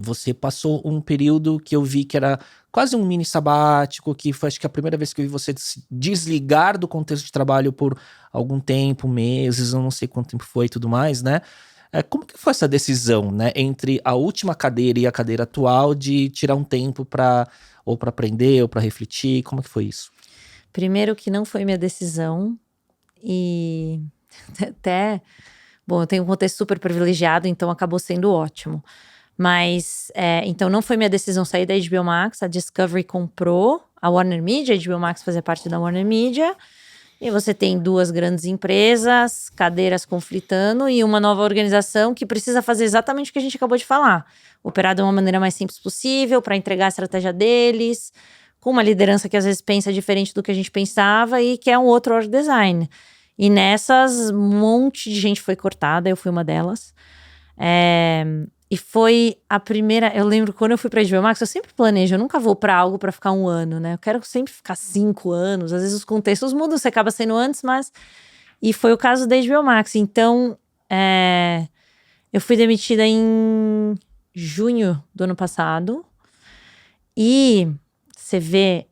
você passou um período que eu vi que era quase um mini sabático, que foi acho que a primeira vez que eu vi você se desligar do contexto de trabalho por algum tempo, meses, eu não sei quanto tempo foi e tudo mais, né? Como que foi essa decisão, né, entre a última cadeira e a cadeira atual de tirar um tempo ou para aprender ou para refletir? Como que foi isso? Primeiro que não foi minha decisão e bom, eu tenho um contexto super privilegiado, então acabou sendo ótimo. Mas, então não foi minha decisão sair da HBO Max, a Discovery comprou a Warner Media, a HBO Max fazia parte da Warner Media, e você tem 2 grandes empresas, cadeiras conflitando e uma nova organização que precisa fazer exatamente o que a gente acabou de falar. Operar de uma maneira mais simples possível para entregar a estratégia deles, com uma liderança que às vezes pensa diferente do que a gente pensava e quer um outro org design. E nessas, um monte de gente foi cortada, eu fui uma delas. E foi a primeira. Eu lembro quando eu fui pra HBO Max, eu sempre planejo, eu nunca vou pra algo pra ficar 1 ano, né? Eu quero sempre ficar 5 anos. Às vezes os contextos mudam, você acaba sendo antes, mas. E foi o caso da HBO Max. Então, eu fui demitida em junho do ano passado. E você vê,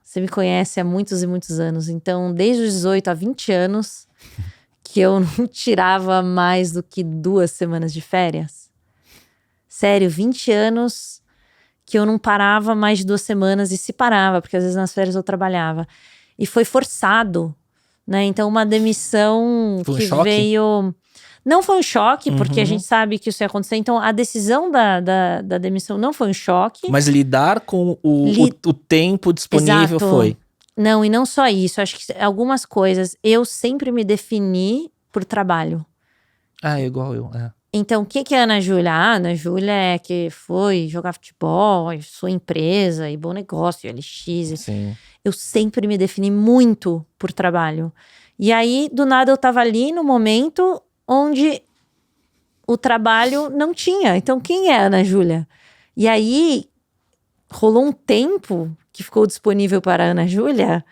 você me conhece há muitos e muitos anos. Então, desde os 18 a 20 anos. Que eu não tirava mais do que 2 semanas de férias. Sério, 20 anos que eu não parava mais de 2 semanas e se parava, porque às vezes nas férias eu trabalhava. E foi forçado, né? Então uma demissão foi que um choque? veio... Não foi um choque, porque a gente sabe que isso ia acontecer. Então a decisão da demissão não foi um choque. Mas lidar com o tempo disponível foi... Não, e não só isso. Acho que algumas coisas. Eu sempre me defini por trabalho. Igual eu, Então, o que é a Ana Júlia? A Ana Júlia é que foi jogar futebol, sua empresa, e bom negócio, e LX. Sim. Eu sempre me defini muito por trabalho. E aí, do nada, eu tava ali no momento onde o trabalho não tinha. Então, quem é a Ana Júlia? E aí, rolou um tempo que ficou disponível para a Ana Júlia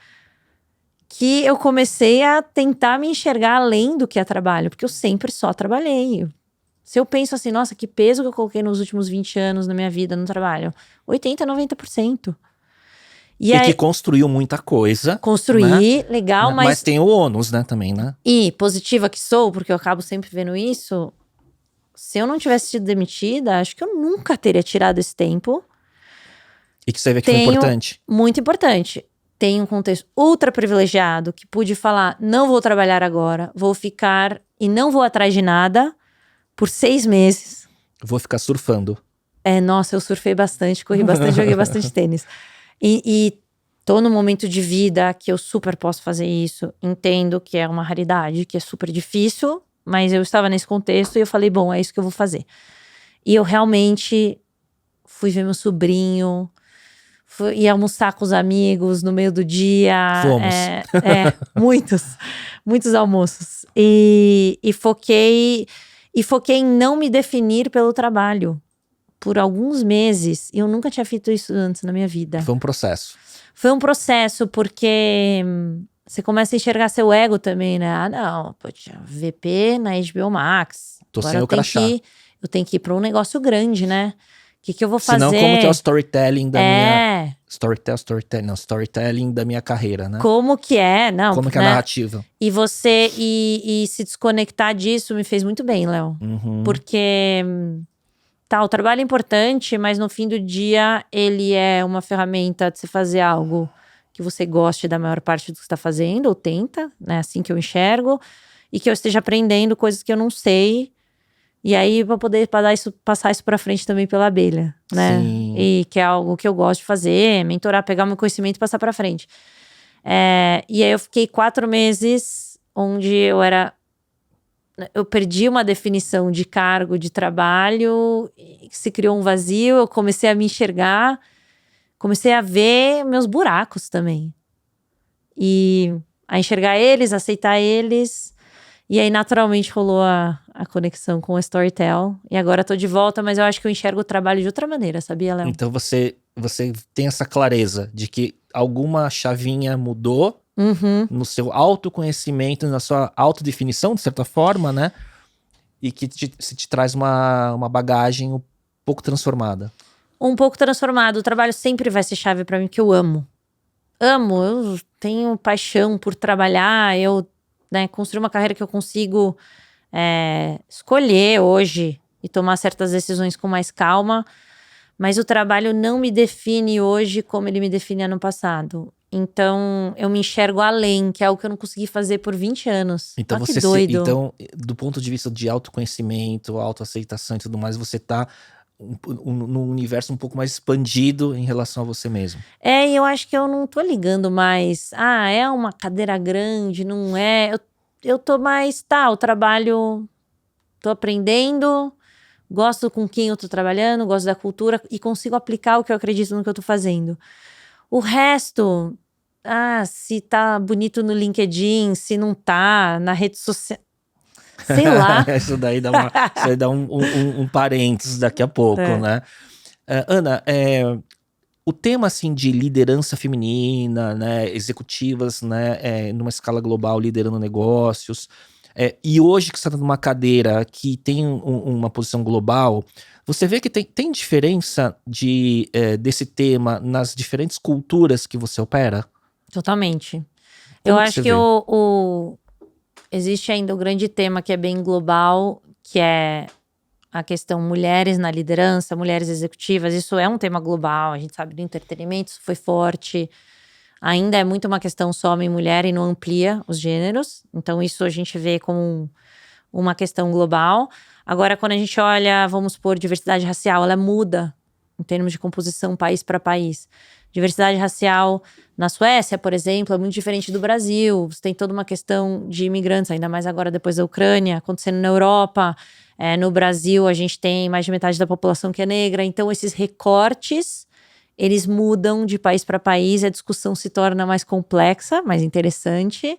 que eu comecei a tentar me enxergar além do que é trabalho, porque eu sempre só trabalhei. Se eu penso assim, nossa, que peso que eu coloquei nos últimos 20 anos na minha vida no trabalho. 80%, 90%. E aí, que construiu muita coisa. construí, né? legal, Mas tem o ônus, né, também, né? E positiva que sou, porque eu acabo sempre vendo isso, se eu não tivesse sido demitida, acho que eu nunca teria tirado esse tempo. E que você vê que foi importante. Muito importante. Tenho um contexto ultra privilegiado, que pude falar, não vou trabalhar agora, vou ficar e não vou atrás de nada por 6 meses. Vou ficar surfando. Nossa, eu surfei bastante, corri bastante, joguei bastante tênis. E tô num momento de vida que eu super posso fazer isso. Entendo que é uma raridade, que é super difícil, mas eu estava nesse contexto e eu falei, bom, é isso que eu vou fazer. E eu realmente fui ver meu sobrinho, ia almoçar com os amigos no meio do dia. Fomos. Muitos almoços. E foquei em não me definir pelo trabalho. Por alguns meses. E eu nunca tinha feito isso antes na minha vida. Foi um processo. Foi um processo, porque você começa a enxergar seu ego também, né? Ah, não, poxa, VP na HBO Max. Tô Agora sem o crachá. eu tenho que ir para um negócio grande, né? O que eu vou fazer? Senão, como que é o storytelling da minha... Storytelling da minha carreira, né? Como que é? Não, Como que é a né? narrativa. E você... E se desconectar disso me fez muito bem, Léo. Uhum. Porque... Tá, o trabalho é importante, mas no fim do dia ele é uma ferramenta de você fazer algo que você goste da maior parte do que você está fazendo, ou tenta, né? Assim que eu enxergo. E que eu esteja aprendendo coisas que eu não sei. E aí, para poder passar isso para frente também pela abelha, né? Sim. E que é algo que eu gosto de fazer, mentorar, pegar meu conhecimento e passar para frente. E aí eu fiquei 4 meses onde eu perdi uma definição de cargo, de trabalho, se criou um vazio, eu comecei a me enxergar, comecei a ver meus buracos também. E a enxergar eles, aceitar eles. E aí, naturalmente, rolou a conexão com o Storytel. E agora tô de volta, mas eu acho que eu enxergo o trabalho de outra maneira, sabia, Léo? Então você tem essa clareza de que alguma chavinha mudou no seu autoconhecimento, na sua autodefinição, de certa forma, né? E que te traz uma bagagem um pouco transformada. Um pouco transformado. O trabalho sempre vai ser chave pra mim, que eu amo. Eu tenho paixão por trabalhar, eu construir uma carreira que eu consigo escolher hoje e tomar certas decisões com mais calma, mas o trabalho não me define hoje como ele me definia no passado. Então, eu me enxergo além, que é algo que eu não consegui fazer por 20 anos. Então, que doido. Então, do ponto de vista de autoconhecimento, autoaceitação e tudo mais, você tá num universo um pouco mais expandido em relação a você mesmo. E eu acho que eu não tô ligando mais. É uma cadeira grande, não é? Eu tô mais, o trabalho, tô aprendendo, gosto com quem eu tô trabalhando, gosto da cultura e consigo aplicar o que eu acredito no que eu tô fazendo. O resto, se tá bonito no LinkedIn, se não tá, na rede social, sei lá. Isso daí dá um parênteses daqui a pouco, né? Ana, o tema, assim, de liderança feminina, né, executivas, né, numa escala global, liderando negócios, e hoje que você está numa cadeira que tem uma posição global, você vê que tem diferença desse tema nas diferentes culturas que você opera? Totalmente. Eu acho que existe ainda o grande tema que é bem global, que é a questão mulheres na liderança, mulheres executivas. Isso é um tema global, a gente sabe do entretenimento, isso foi forte. Ainda é muito uma questão só homem e mulher e não amplia os gêneros. Então isso a gente vê como uma questão global. Agora, quando a gente olha, vamos supor, diversidade racial, ela muda em termos de composição país para país. Diversidade racial na Suécia, por exemplo, é muito diferente do Brasil. Você tem toda uma questão de imigrantes, ainda mais agora depois da Ucrânia, acontecendo na Europa. No Brasil, a gente tem mais de metade da população que é negra. Então, esses recortes, eles mudam de país para país. A discussão se torna mais complexa, mais interessante.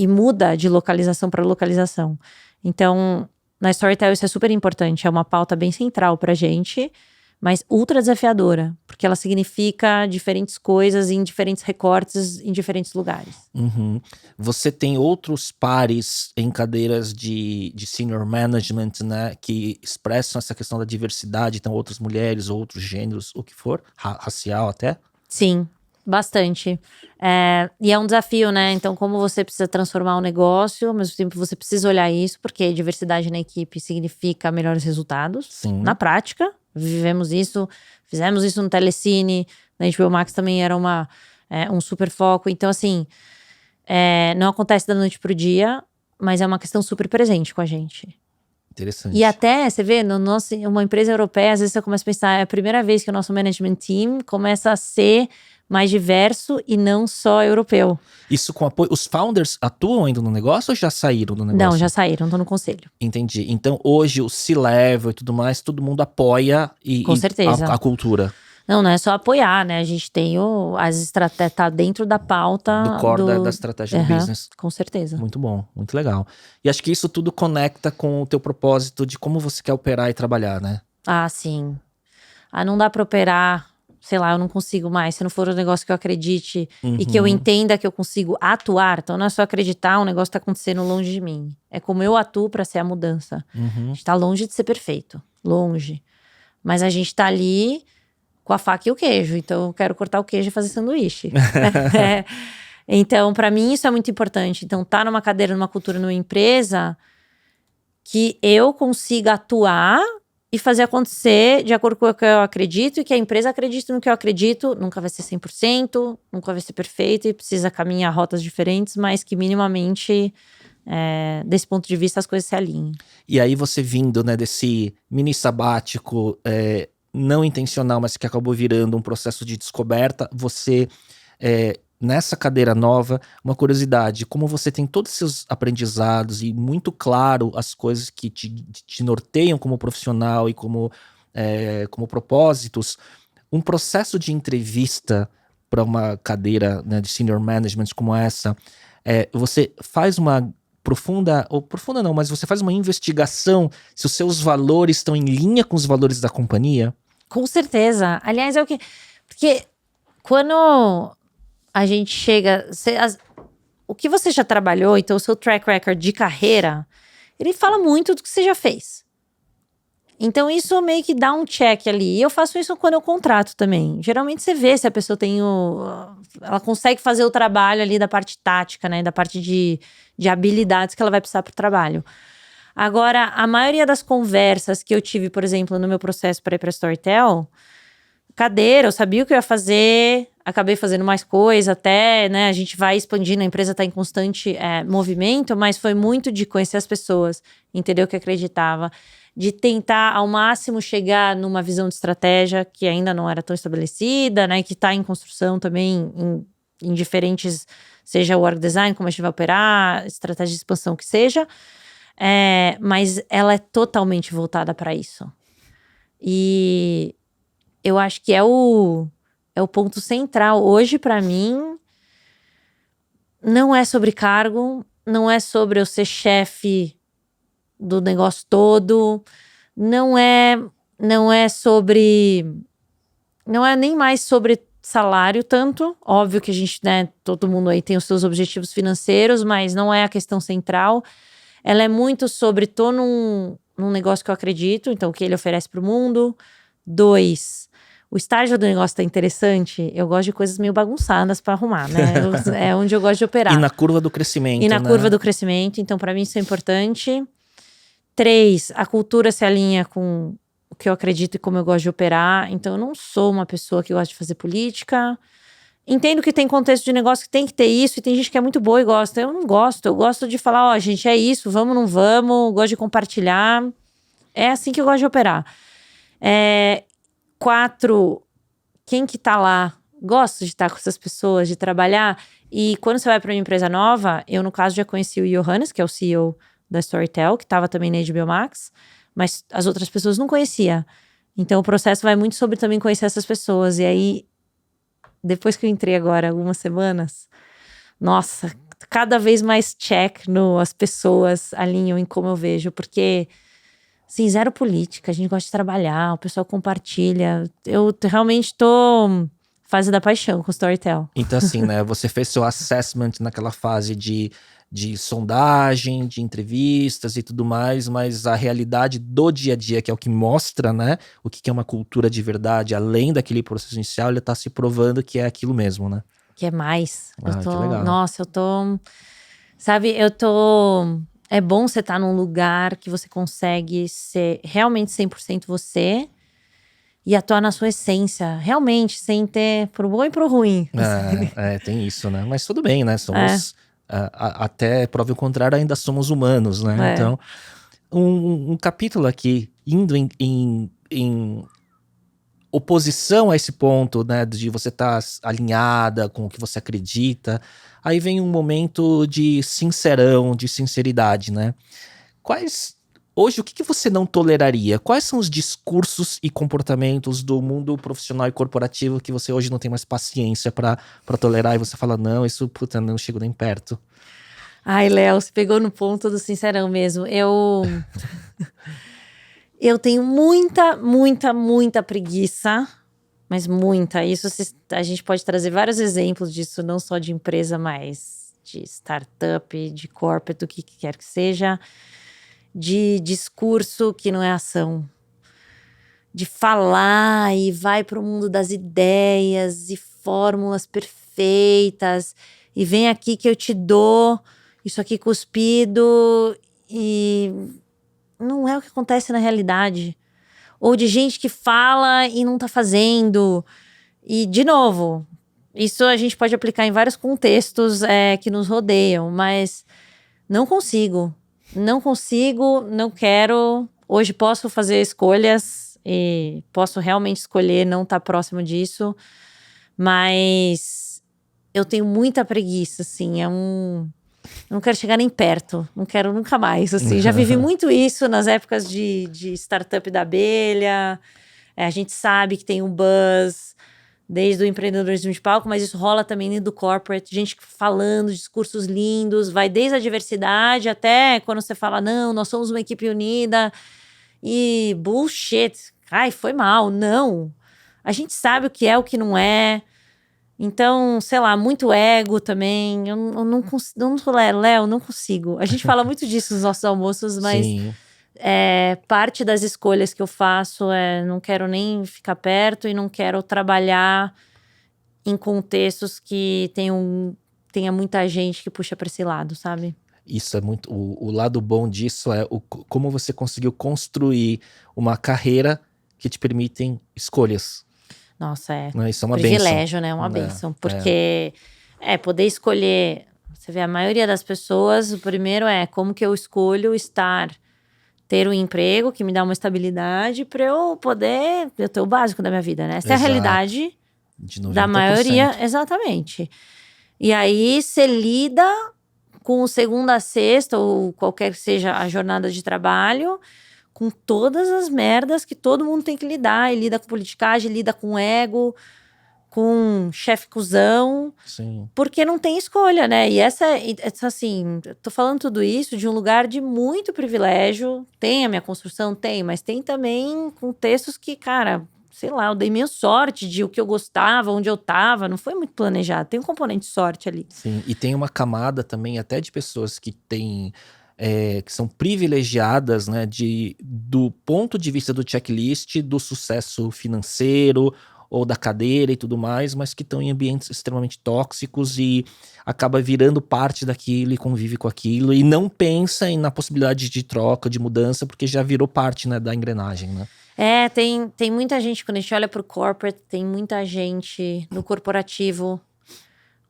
E muda de localização para localização. Então, na Storytel isso é super importante. É uma pauta bem central pra gente, mas ultra desafiadora. Porque ela significa diferentes coisas em diferentes recortes, em diferentes lugares. Uhum. Você tem outros pares em cadeiras de senior management, né, que expressam essa questão da diversidade, então outras mulheres, outros gêneros, o que for, racial até? Sim, bastante. E é um desafio, né? Então, como você precisa transformar o negócio, ao mesmo tempo você precisa olhar isso, porque diversidade na equipe significa melhores resultados. Sim. Na prática, vivemos isso, fizemos isso no Telecine, na HBO Max também era um super foco. Então, assim, não acontece da noite pro dia, mas é uma questão super presente com a gente. Interessante. E até, você vê, uma empresa europeia, às vezes você começa a pensar, é a primeira vez que o nosso management team começa a ser mais diverso e não só europeu. Isso com apoio. Os founders atuam ainda no negócio ou já saíram do negócio? Não, já saíram, estão no conselho. Entendi. Então hoje o C-level e tudo mais, todo mundo apoia Com certeza. a cultura. Não é só apoiar, né? A gente tem as estratégias, tá dentro da pauta. Do core da estratégia do business. Com certeza. Muito bom, muito legal. E acho que isso tudo conecta com o teu propósito de como você quer operar e trabalhar, né? Ah, sim. Não dá pra operar, sei lá, eu não consigo mais. Se não for um negócio que eu acredite e que eu entenda que eu consigo atuar. Então não é só acreditar, um negócio tá acontecendo longe de mim. É como eu atuo pra ser a mudança. A gente tá longe de ser perfeito, longe. Mas a gente tá ali com a faca e o queijo. Então eu quero cortar o queijo e fazer sanduíche. Então, pra mim isso é muito importante. Então, tá numa cadeira, numa cultura, numa empresa que eu consiga atuar e fazer acontecer de acordo com o que eu acredito e que a empresa acredite no que eu acredito. Nunca vai ser 100%, nunca vai ser perfeito e precisa caminhar rotas diferentes, mas que minimamente, desse ponto de vista, as coisas se alinhem. E aí você vindo, né, desse mini sabático não intencional, mas que acabou virando um processo de descoberta, você, nessa cadeira nova, uma curiosidade, como você tem todos os seus aprendizados e muito claro as coisas que te norteiam como profissional e como propósitos, um processo de entrevista para uma cadeira, né, de senior management como essa, você faz uma profunda não, mas você faz uma investigação se os seus valores estão em linha com os valores da companhia? Com certeza. Aliás, é o que... Porque quando a gente chega... o que você já trabalhou, então o seu track record de carreira, ele fala muito do que você já fez. Então isso meio que dá um check ali. E eu faço isso quando eu contrato também. Geralmente você vê se a pessoa tem ela consegue fazer o trabalho ali da parte tática, né? Da parte de habilidades que ela vai precisar pro trabalho. Agora, a maioria das conversas que eu tive, por exemplo, no meu processo para ir pra Storytel, cadeira, eu sabia o que eu ia fazer, acabei fazendo mais coisa até, né? A gente vai expandindo, a empresa tá em constante movimento, mas foi muito de conhecer as pessoas, entender o que acreditava, de tentar ao máximo chegar numa visão de estratégia que ainda não era tão estabelecida, né? Que tá em construção também em diferentes, seja o org design, como a gente vai operar, estratégia de expansão que seja. Mas ela é totalmente voltada para isso. E eu acho que é o ponto central. Hoje, para mim, não é sobre cargo, não é sobre eu ser chefe do negócio todo, não é nem mais sobre salário tanto. Óbvio que a gente, né, todo mundo aí tem os seus objetivos financeiros, mas não é a questão central. Ela é muito sobre, tô num negócio que eu acredito, então o que ele oferece pro mundo. 2, o estágio do negócio tá interessante. Eu gosto de coisas meio bagunçadas para arrumar, né? É onde eu gosto de operar. E na curva do crescimento, E na curva do crescimento, então para mim isso é importante. 3, a cultura se alinha com o que eu acredito e como eu gosto de operar. Então eu não sou uma pessoa que gosta de fazer política. Entendo que tem contexto de negócio que tem que ter isso, e tem gente que é muito boa e gosta. Eu não gosto, eu gosto de falar, ó, gente, é isso, vamos, não vamos, gosto de compartilhar. É assim que eu gosto de operar. 4, quem que tá lá, gosto de estar com essas pessoas, de trabalhar. E quando você vai para uma empresa nova, eu no caso já conheci o Johannes, que é o CEO da Storytel, que estava também na HBO Max, mas as outras pessoas não conhecia. Então o processo vai muito sobre também conhecer essas pessoas. E aí, depois que eu entrei agora, algumas semanas, nossa, cada vez mais check no as pessoas alinham em como eu vejo, porque assim, zero política, a gente gosta de trabalhar, o pessoal compartilha. Eu realmente tô fase da paixão com o Storytel. Então, assim, né, você fez seu assessment naquela fase de sondagem, de entrevistas e tudo mais, mas a realidade do dia a dia, que é o que mostra, né, o que é uma cultura de verdade, além daquele processo inicial, ele tá se provando que é aquilo mesmo, né? Que é mais. Ah, que legal. Nossa, eu tô. Sabe, eu tô. É bom você estar num lugar que você consegue ser realmente 100% você e atuar na sua essência, realmente, sem ter pro bom e pro ruim. Tem isso, né? Mas tudo bem, né? É, Somos, até prova o contrário, ainda somos humanos, né? é. Então, um capítulo aqui, indo em oposição a esse ponto, né, de você estar alinhada com o que você acredita, aí vem um momento de sincerão, de sinceridade, né? Quais hoje o que você não toleraria? Quais são os discursos e comportamentos do mundo profissional e corporativo que você hoje não tem mais paciência para tolerar e você fala não, isso puta, não chego nem perto. Ai, Léo, você pegou no ponto do sincerão mesmo. Eu tenho muita preguiça, mas muita. A gente pode trazer vários exemplos disso, não só de empresa, mas de startup, de corporate, do que quer que seja, de discurso que não é ação, de falar e vai para o mundo das ideias e fórmulas perfeitas, e vem aqui que eu te dou isso aqui cuspido, e não é o que acontece na realidade. Ou de gente que fala e não tá fazendo. E, de novo, isso a gente pode aplicar em vários contextos que nos rodeiam, mas não consigo. Não consigo, não quero. Hoje posso fazer escolhas e posso realmente escolher não estar próximo disso, mas eu tenho muita preguiça, assim, eu não quero chegar nem perto, não quero nunca mais, assim. Já vivi muito isso nas épocas de startup da abelha. A gente sabe que tem um buzz desde o empreendedorismo de palco, mas isso rola também dentro do corporate. Gente falando discursos lindos, vai desde a diversidade até quando você fala, não, nós somos uma equipe unida. E bullshit. Ai, foi mal. Não. A gente sabe o que é, o que não é. Então, sei lá, muito ego também. Eu não consigo, não tolero, Léo, não consigo. A gente fala muito disso nos nossos almoços, mas Sim. parte das escolhas que eu faço não quero nem ficar perto e não quero trabalhar em contextos que tenha muita gente que puxa para esse lado, sabe? Isso é muito. O lado bom disso é como você conseguiu construir uma carreira que te permitem escolhas. Nossa, Né? Isso é uma bênção. privilégio, né? Uma Né? bênção. Porque poder escolher. Você vê, a maioria das pessoas, o primeiro como que eu escolho ter um emprego que me dá uma estabilidade para eu poder eu ter o básico da minha vida, né? Essa é a Exato. realidade De da 90%. maioria, exatamente. E aí você lida com o segunda a sexta, ou qualquer que seja a jornada de trabalho, com todas as merdas que todo mundo tem que lidar. E lida com politicagem, lida com ego, com chefe cuzão. Sim. Porque não tem escolha, né? E essa assim, eu tô falando tudo isso de um lugar de muito privilégio. Tem a minha construção? Tem, mas tem também contextos que, cara, sei lá, eu dei minha sorte de o que eu gostava, onde eu tava, não foi muito planejado. Tem um componente de sorte ali. Sim, e tem uma camada também até de pessoas que têm, que são privilegiadas, né, do ponto de vista do checklist, do sucesso financeiro ou da cadeira e tudo mais, mas que estão em ambientes extremamente tóxicos e acaba virando parte daquilo e convive com aquilo e não pensa na possibilidade de troca, de mudança, porque já virou parte, né, da engrenagem, né? Tem muita gente, quando a gente olha pro corporate, tem muita gente no corporativo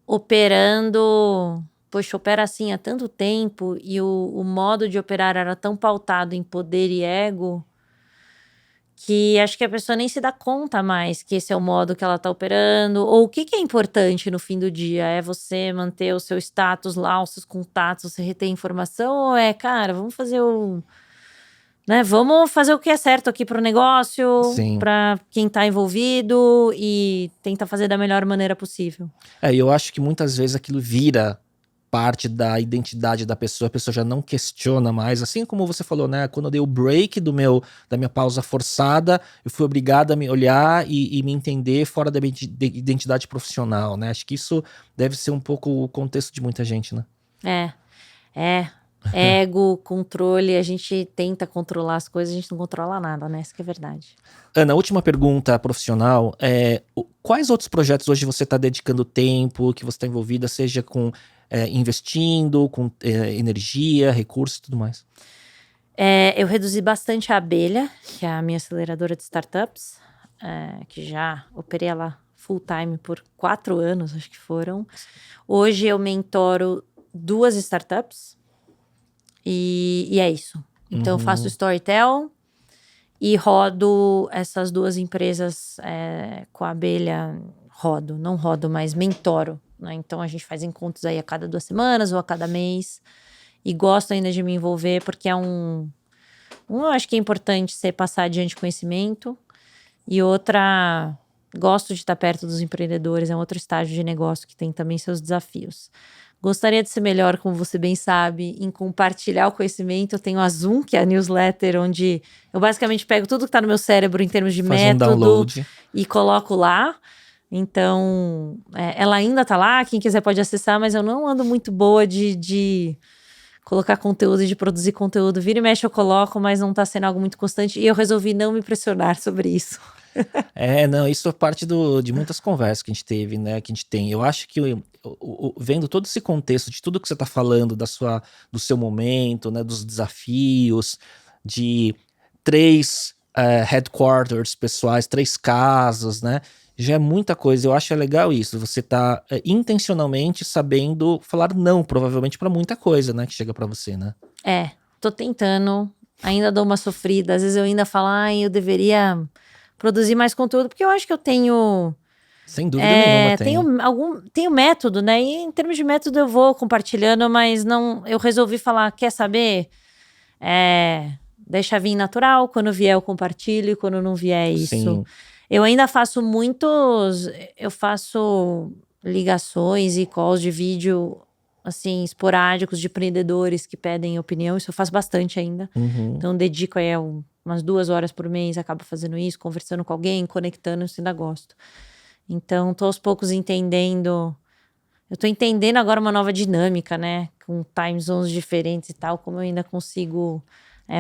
operando. Poxa, opera assim há tanto tempo e o modo de operar era tão pautado em poder e ego que acho que a pessoa nem se dá conta mais que esse é o modo que ela tá operando, ou o que que é importante no fim do dia? É você manter o seu status lá, os seus contatos, você reter informação, ou é, cara, vamos fazer né, vamos fazer o que é certo aqui pro negócio, Sim. pra quem tá envolvido e tentar fazer da melhor maneira possível. E eu acho que muitas vezes aquilo vira parte da identidade da pessoa, a pessoa já não questiona mais, assim como você falou, né, quando eu dei o break da minha pausa forçada, eu fui obrigado a me olhar e me entender fora da minha identidade profissional, né, acho que isso deve ser um pouco o contexto de muita gente, né. Ego, controle, a gente tenta controlar as coisas, a gente não controla nada, né, isso que é verdade. Ana, última pergunta profissional, quais outros projetos hoje você está dedicando tempo, que você está envolvida, seja com investindo, com energia, recursos e tudo mais? Eu reduzi bastante a Abelha, que é a minha aceleradora de startups, que já operei ela full time por 4 anos, acho que foram. Hoje eu mentoro 2 startups e é isso. Então eu faço Storytel e rodo essas 2 empresas com a Abelha. Não rodo, mas mentoro, né? Então a gente faz encontros aí a cada 2 semanas ou a cada mês. E gosto ainda de me envolver porque eu acho que é importante você passar adiante conhecimento. E outra, gosto de estar perto dos empreendedores, é um outro estágio de negócio que tem também seus desafios. Gostaria de ser melhor, como você bem sabe, em compartilhar o conhecimento. Eu tenho a Zoom, que é a newsletter, onde eu basicamente pego tudo que está no meu cérebro em termos de Faz método download. e coloco lá. Então, ela ainda tá lá, quem quiser pode acessar, mas eu não ando muito boa de colocar conteúdo e de produzir conteúdo. Vira e mexe eu coloco, mas não tá sendo algo muito constante. E eu resolvi não me pressionar sobre isso. Não, isso é parte de muitas conversas que a gente teve, né, que a gente tem. Eu acho que vendo todo esse contexto de tudo que você tá falando, do seu momento, né, dos desafios, de 3 headquarters pessoais, 3 casas, né, já é muita coisa. Eu acho legal isso, você tá intencionalmente sabendo falar não, provavelmente para muita coisa, né, que chega para você, né. Tô tentando, ainda dou uma sofrida. Às vezes eu ainda falo, eu deveria produzir mais conteúdo, porque eu acho que eu tenho... Sem dúvida nenhuma tem. Tenho método, né? E em termos de método eu vou compartilhando, mas não... Eu resolvi falar, quer saber? Deixa vir natural, quando vier eu compartilho, quando não vier isso. Sim. Eu ainda faço eu faço ligações e calls de vídeo, assim, esporádicos de empreendedores que pedem opinião, isso eu faço bastante ainda. Então dedico aí umas 2 horas por mês, acabo fazendo isso, conversando com alguém, conectando, isso ainda gosto. Então, tô aos poucos entendendo. Eu tô entendendo agora uma nova dinâmica, né? Com time zones diferentes e tal, como eu ainda consigo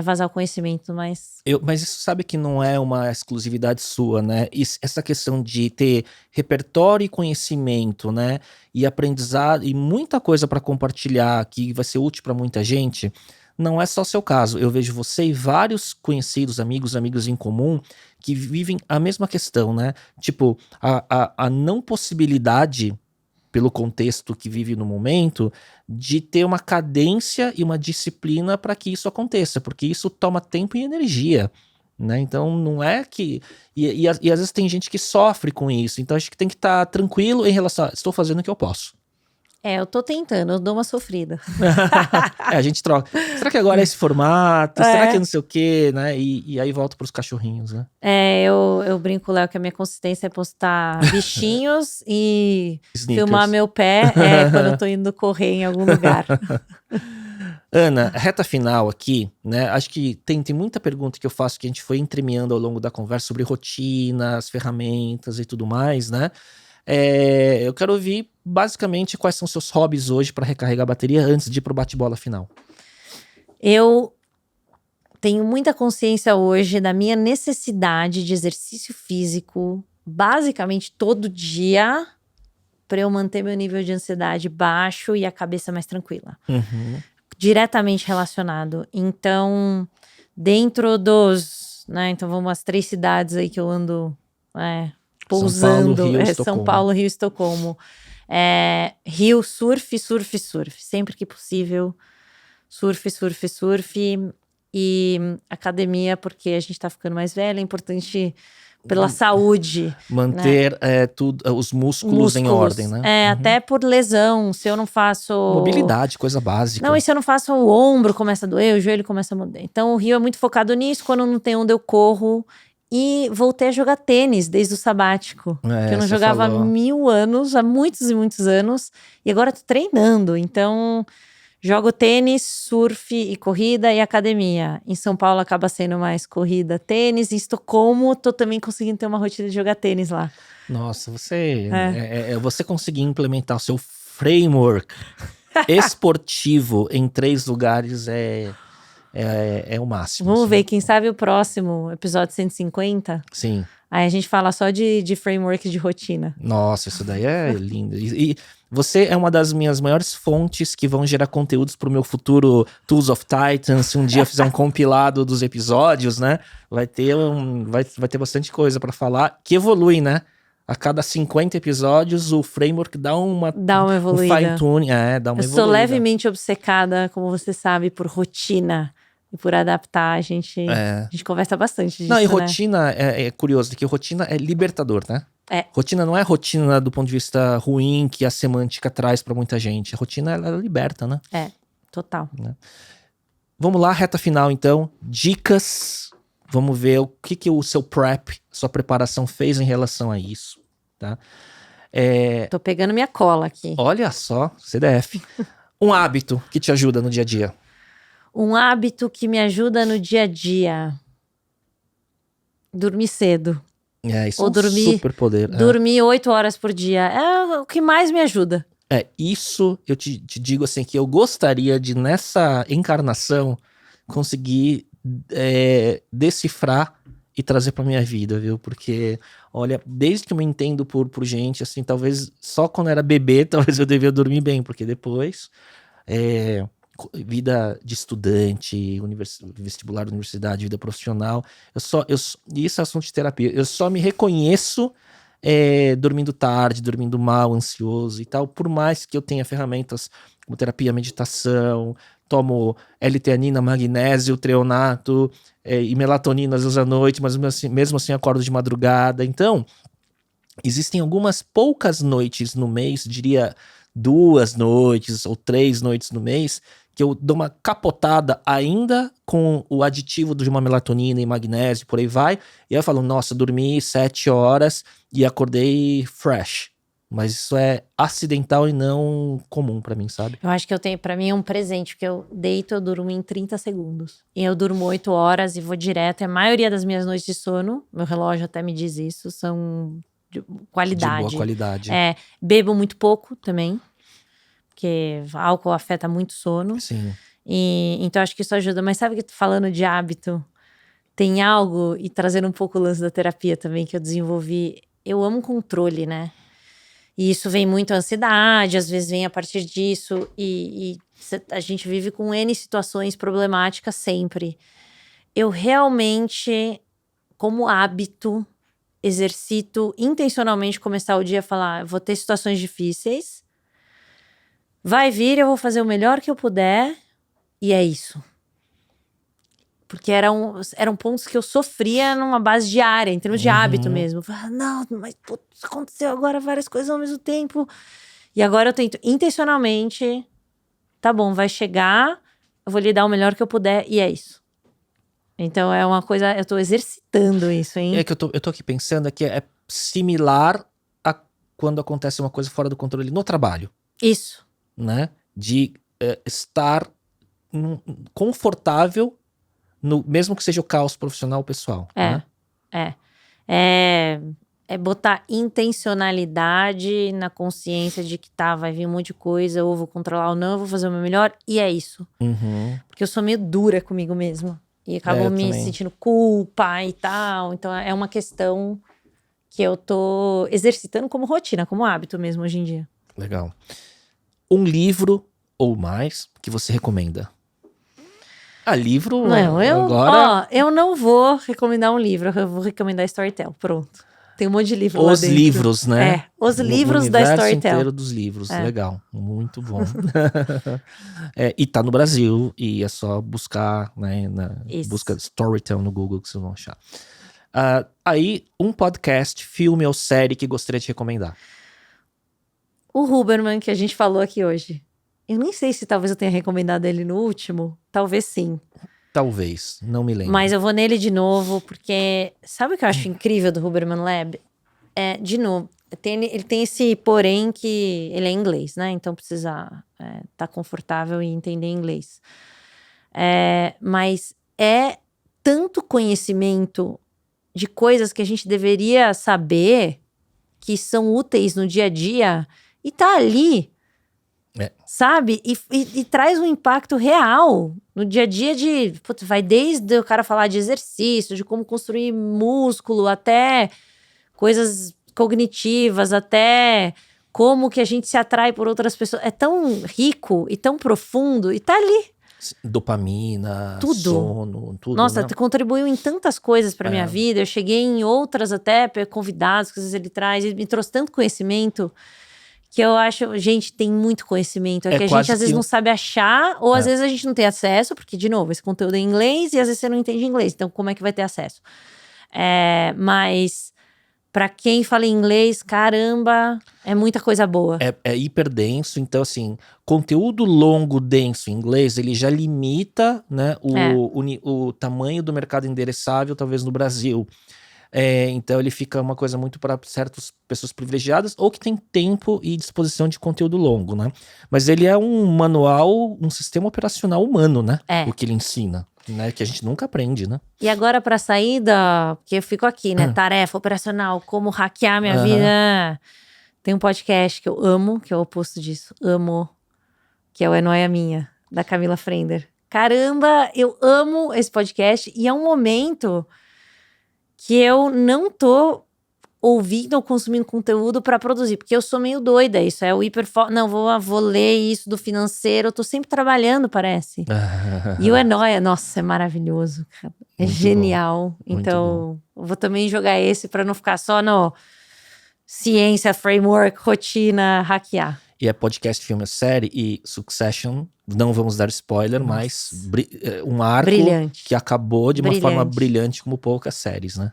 vazar o conhecimento, mas... Mas isso sabe que não é uma exclusividade sua, né? Essa questão de ter repertório e conhecimento, né? E aprendizado e muita coisa para compartilhar que vai ser útil para muita gente, não é só o seu caso. Eu vejo você e vários conhecidos, amigos em comum, que vivem a mesma questão, né? Tipo, a não possibilidade, pelo contexto que vive no momento, de ter uma cadência e uma disciplina para que isso aconteça, porque isso toma tempo e energia, né? Então não é que... E às vezes tem gente que sofre com isso, então acho que tem que estar tranquilo em relação a estou fazendo o que eu posso. Eu tô tentando, eu dou uma sofrida. A gente troca. Será que agora é esse formato? Será que é não sei o quê, né? E aí volta pros cachorrinhos, né? Eu brinco, Léo, que a minha consistência é postar bichinhos e Sneakers. filmar meu pé quando eu tô indo correr em algum lugar. Ana, reta final aqui, né? Acho que tem muita pergunta que eu faço que a gente foi entremeando ao longo da conversa sobre rotinas, ferramentas e tudo mais, né? Eu quero ouvir basicamente quais são seus hobbies hoje para recarregar a bateria antes de ir pro bate-bola final. Eu tenho muita consciência hoje da minha necessidade de exercício físico, basicamente todo dia, para eu manter meu nível de ansiedade baixo e a cabeça mais tranquila. Diretamente relacionado. Então, dentro né? Então vamos às 3 cidades aí que eu ando pousando. São Paulo, Rio e Estocolmo. Rio, surf. Sempre que possível. Surf. E academia, porque a gente tá ficando mais velha, é importante pela saúde. Manter os músculos em ordem, né? Até por lesão, se eu não faço... Mobilidade, coisa básica. Não, e se eu não faço, o ombro começa a doer, o joelho começa a mudar. Então o Rio é muito focado nisso, quando não tem onde eu corro. E voltei a jogar tênis desde o sabático. Que eu não jogava há 1000 anos, há muitos e muitos anos. E agora tô treinando, então... Jogo tênis, surf e corrida e academia. Em São Paulo acaba sendo mais corrida, tênis. Em Estocolmo, tô também conseguindo ter uma rotina de jogar tênis lá. Nossa, você conseguir implementar o seu framework esportivo em 3 lugares é o máximo. Vamos ver, quem sabe o próximo episódio 150? Sim. Aí a gente fala só de framework de rotina. Nossa, isso daí é lindo. E você é uma das minhas maiores fontes que vão gerar conteúdos pro meu futuro Tools of Titan. Se um dia eu fizer um compilado dos episódios, né? Vai ter bastante coisa pra falar, que evolui, né? A cada 50 episódios, o framework dá uma evoluída. Um fine-tuning, dá uma evoluída. Eu sou levemente obcecada, como você sabe, por rotina. E por adaptar, a gente conversa bastante disso, Não, e né? rotina é curioso, porque rotina é libertador, né? Rotina não é rotina do ponto de vista ruim que a semântica traz pra muita gente. A rotina, ela liberta, né? Total. Né? Vamos lá, reta final, então. Dicas. Vamos ver o que o seu prep, sua preparação fez em relação a isso, tá? Tô pegando minha cola aqui. Olha só, CDF. Um hábito que te ajuda no dia a dia. Um hábito que me ajuda no dia a dia. Dormir cedo. Isso é um superpoder. Dormir 8 horas por dia. É o que mais me ajuda. Isso eu te digo assim, que eu gostaria de, nessa encarnação, conseguir decifrar e trazer pra minha vida, viu? Porque, olha, desde que eu me entendo por gente, assim, talvez só quando era bebê, talvez eu devia dormir bem, porque depois... vida de estudante, vestibular, universidade, vida profissional, isso é assunto de terapia, eu só me reconheço dormindo tarde, dormindo mal, ansioso e tal, por mais que eu tenha ferramentas como terapia, meditação, tomo L-teanina, magnésio, treonato e melatonina às vezes à noite, mas mesmo assim acordo de madrugada. Então, existem algumas poucas noites no mês, diria 2 noites ou 3 noites no mês, que eu dou uma capotada ainda com o aditivo de uma melatonina e magnésio, por aí vai, e aí eu falo, nossa, dormi 7 horas e acordei fresh. Mas isso é acidental e não comum pra mim, sabe? Eu acho que pra mim é um presente, porque eu deito, eu durmo em 30 segundos. E eu durmo 8 horas e vou direto. E a maioria das minhas noites de sono, meu relógio até me diz isso, são de qualidade. De boa qualidade. Bebo muito pouco também, porque álcool afeta muito o sono. Sim. Então acho que isso ajuda. Mas sabe que falando de hábito, tem algo, e trazendo um pouco o lance da terapia também, que eu desenvolvi. Eu amo controle, né? E isso vem muito a ansiedade, às vezes vem a partir disso. E a gente vive com N situações problemáticas sempre. Eu realmente, como hábito, exercito intencionalmente começar o dia a falar, vou ter situações difíceis, vai vir, eu vou fazer o melhor que eu puder, e é isso. Porque eram pontos que eu sofria numa base diária, em termos de hábito mesmo. Não, mas putz, aconteceu agora várias coisas ao mesmo tempo. E agora eu tento intencionalmente, tá bom, vai chegar, eu vou lhe dar o melhor que eu puder, e é isso. Então é uma coisa, eu tô exercitando isso, hein? É que eu tô aqui pensando que é similar a quando acontece uma coisa fora do controle no trabalho. Isso. Né? De estar confortável, mesmo que seja o caos profissional ou pessoal. Né? É botar intencionalidade na consciência de que vai vir um monte de coisa, ou vou controlar ou não, eu vou fazer o meu melhor, e é isso. Porque eu sou meio dura comigo mesma. E acabo me sentindo culpa e tal. Então é uma questão que eu tô exercitando como rotina, como hábito mesmo hoje em dia. Legal. Um livro ou mais que você recomenda? Livro não, agora... eu não vou recomendar um livro, eu vou recomendar Storytel, pronto. Tem um monte de livro lá Os dentro. livros, né? Os O livros da universo Storytel. inteiro dos livros. Legal, muito bom. E tá no Brasil, e é só buscar, né? Busca Storytel no Google que vocês vão achar. Aí, um podcast, filme ou série que gostaria de recomendar. O Huberman, que a gente falou aqui hoje. Eu nem sei se talvez eu tenha recomendado ele no último. Talvez sim. Talvez, não me lembro. Mas eu vou nele de novo, porque... Sabe o que eu acho incrível do Huberman Lab? De novo, ele tem esse porém que ele é inglês, né? Então precisa tá confortável e entender inglês. Mas é tanto conhecimento de coisas que a gente deveria saber, que são úteis no dia a dia, e tá ali, sabe? E traz um impacto real no dia a dia vai desde o cara falar de exercício, de como construir músculo, até coisas cognitivas, até como que a gente se atrai por outras pessoas. É tão rico e tão profundo, e tá ali. Dopamina, tudo. Sono, tudo. Nossa, né? Contribuiu em tantas coisas pra minha vida. Eu cheguei em outras até, convidados que às vezes ele traz. Ele me trouxe tanto conhecimento que eu acho... Gente, tem muito conhecimento. Que a gente às vezes não sabe achar, ou às vezes a gente não tem acesso, porque, de novo, esse conteúdo é em inglês e às vezes você não entende inglês. Então, como é que vai ter acesso? Mas... Pra quem fala inglês, caramba, é muita coisa boa. É hiper denso, então assim, conteúdo longo, denso em inglês, ele já limita, né, o tamanho do mercado endereçável, talvez no Brasil. Então ele fica uma coisa muito para certas pessoas privilegiadas ou que tem tempo e disposição de conteúdo longo, né? Mas ele é um manual, um sistema operacional humano, né? O que ele ensina. Né, que a gente nunca aprende, né? E agora pra saída, porque eu fico aqui, né? Tarefa operacional, como hackear minha vida. Tem um podcast que eu amo, que é o oposto disso. Amo. Que é o É Nóia Minha, da Camila Frender. Caramba, eu amo esse podcast. E é um momento que eu não tô ouvindo ou consumindo conteúdo pra produzir. Porque eu sou meio doida, isso é o não, vou ler isso do financeiro. Eu tô sempre trabalhando, parece. E o É Nóia, nossa, é maravilhoso, cara. É muito genial. Bom. Então, eu vou também jogar esse pra não ficar só no ciência, framework, rotina, hackear. E é podcast, filme, série e Succession. Não vamos dar spoiler, mas um arco que acabou de uma forma brilhante, como poucas séries, né?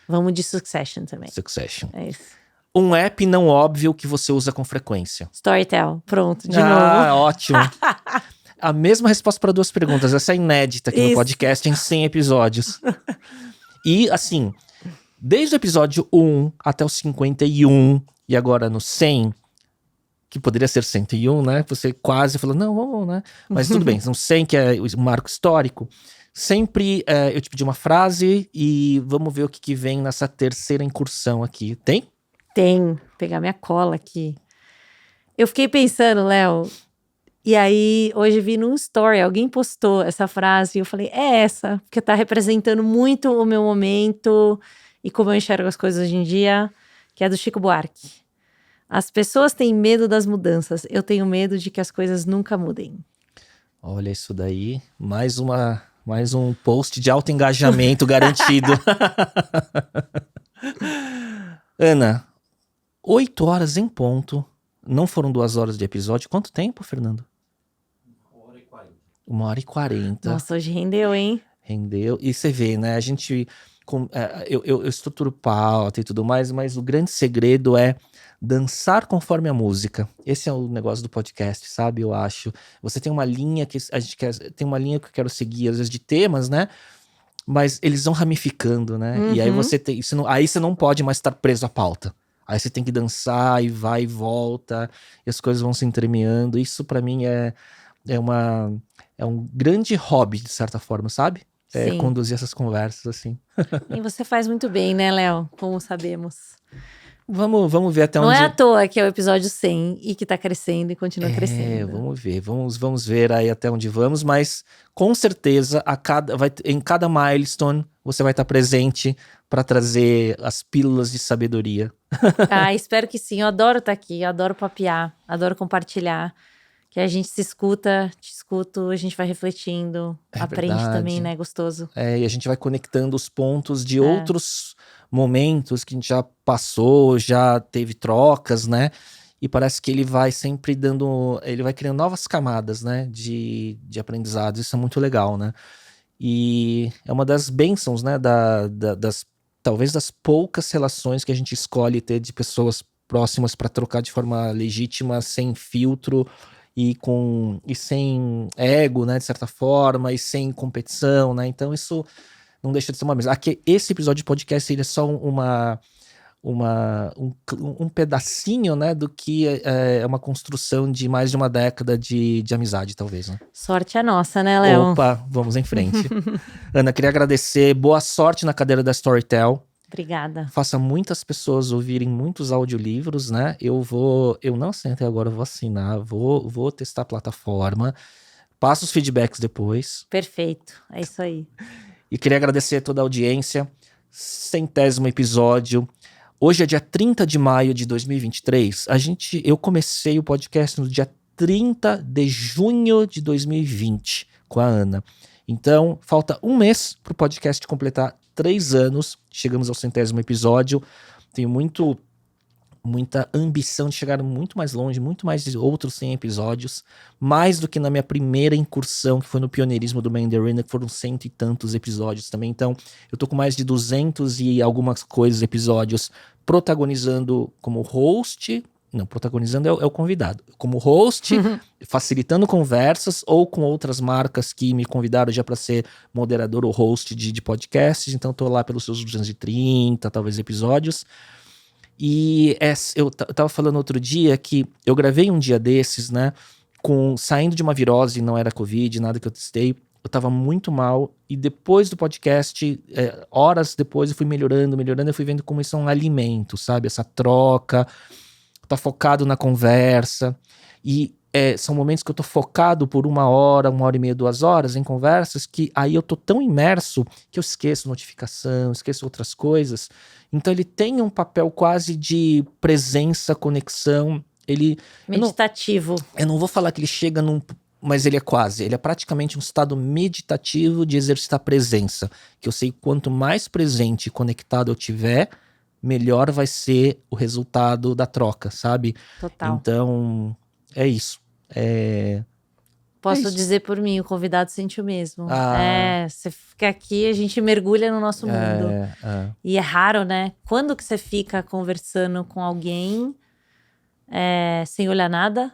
Vamos de Succession também. Succession. É isso. Um app não óbvio que você usa com frequência. Storytel. Pronto, de novo. Ótimo. A mesma resposta para duas perguntas. Essa é inédita aqui no podcast em 100 episódios. E, assim, desde o episódio 1 até o 51, e agora no 100, que poderia ser 101, né? Você quase falou, não, vamos, né? Mas tudo bem, são 100, que é o marco histórico. Sempre eu te pedi uma frase e vamos ver o que vem nessa terceira incursão aqui. Tem? Tem. Vou pegar minha cola aqui. Eu fiquei pensando, Léo, e aí hoje vi num story, alguém postou essa frase e eu falei, é essa, porque tá representando muito o meu momento e como eu enxergo as coisas hoje em dia, que é do Chico Buarque. As pessoas têm medo das mudanças, eu tenho medo de que as coisas nunca mudem. Olha isso daí, mais um post de alto engajamento garantido. Ana, 8 horas em ponto. Não foram 2 horas de episódio. Quanto tempo, Fernando? 1h40. Nossa, hoje rendeu, hein? Rendeu. E você vê, né? A gente... eu estruturo pauta e tudo mais, mas o grande segredo é dançar conforme a música. Esse é o negócio do podcast, sabe? Eu acho. Você tem uma linha que a gente quer... Tem uma linha que eu quero seguir, às vezes, de temas, né? Mas eles vão ramificando, né? E aí você tem... Aí você não pode mais estar preso à pauta. Aí você tem que dançar e vai e volta. E as coisas vão se entremeando. Isso pra mim é um grande hobby, de certa forma, sabe? Conduzir essas conversas, assim. E você faz muito bem, né, Léo? Como sabemos. Vamos ver até onde... Não é à toa que é o episódio 100 e que tá crescendo e continua crescendo. Vamos ver. Vamos ver aí até onde vamos, mas com certeza em cada milestone você vai estar presente para trazer as pílulas de sabedoria. Espero que sim. Eu adoro estar aqui, eu adoro papear, adoro compartilhar. Que a gente se escuta, te escuto, a gente vai refletindo, aprende também, né? Gostoso. E a gente vai conectando os pontos de outros momentos que a gente já passou, já teve trocas, né? E parece que ele vai sempre ele vai criando novas camadas, né, de aprendizado. Isso é muito legal, né? E é uma das bênçãos, né, talvez das poucas relações que a gente escolhe ter de pessoas próximas para trocar de forma legítima, sem filtro e sem ego, né, de certa forma, e sem competição, né? Então isso não deixa de ser uma mesa. Aqui, esse episódio de podcast ele é só um pedacinho, né, do que é uma construção de mais de uma década de amizade, talvez, né? Sorte é nossa, né, Léo? Opa, vamos em frente. Ana, queria agradecer, boa sorte na cadeira da Storytel. Obrigada. Faça muitas pessoas ouvirem muitos audiolivros, né? Eu não assinei até agora, eu vou assinar, vou testar a plataforma, passo os feedbacks depois. Perfeito, é isso aí. E queria agradecer a toda a audiência, 100º episódio. Hoje é dia 30 de maio de 2023. Eu comecei o podcast no dia 30 de junho de 2020 com a Ana. Então, falta um mês para o podcast completar 3 anos. Chegamos ao 100º episódio. Tenho muita ambição de chegar muito mais longe, muito mais de outros 100 episódios, mais do que na minha primeira incursão, que foi no pioneirismo do Mandarina, que foram 100 e tantos episódios também. Então, eu tô com mais de 200 e algumas coisas, episódios, protagonizando como host. Não, protagonizando é o convidado. Como host, facilitando conversas, ou com outras marcas que me convidaram já para ser moderador ou host de podcasts. Então, tô lá pelos seus 230, talvez, episódios. E eu tava falando outro dia que eu gravei um dia desses, né, saindo de uma virose, não era Covid, nada que eu testei, eu tava muito mal, e depois do podcast, horas depois eu fui melhorando, eu fui vendo como isso é um alimento, sabe, essa troca, tá focado na conversa, e são momentos que eu tô focado por 1 hora, 1h30, 2 horas em conversas, que aí eu tô tão imerso que eu esqueço notificação, esqueço outras coisas. Então ele tem um papel quase de presença, conexão. Meditativo. Eu não vou falar que ele chega mas ele é praticamente um estado meditativo de exercitar presença. Que eu sei que quanto mais presente e conectado eu tiver, melhor vai ser o resultado da troca, sabe? Total. Então, é isso. Posso dizer por mim, o convidado sente o mesmo. Ah. Você fica aqui, a gente mergulha no nosso mundo. E é raro, né? Quando que você fica conversando com alguém sem olhar nada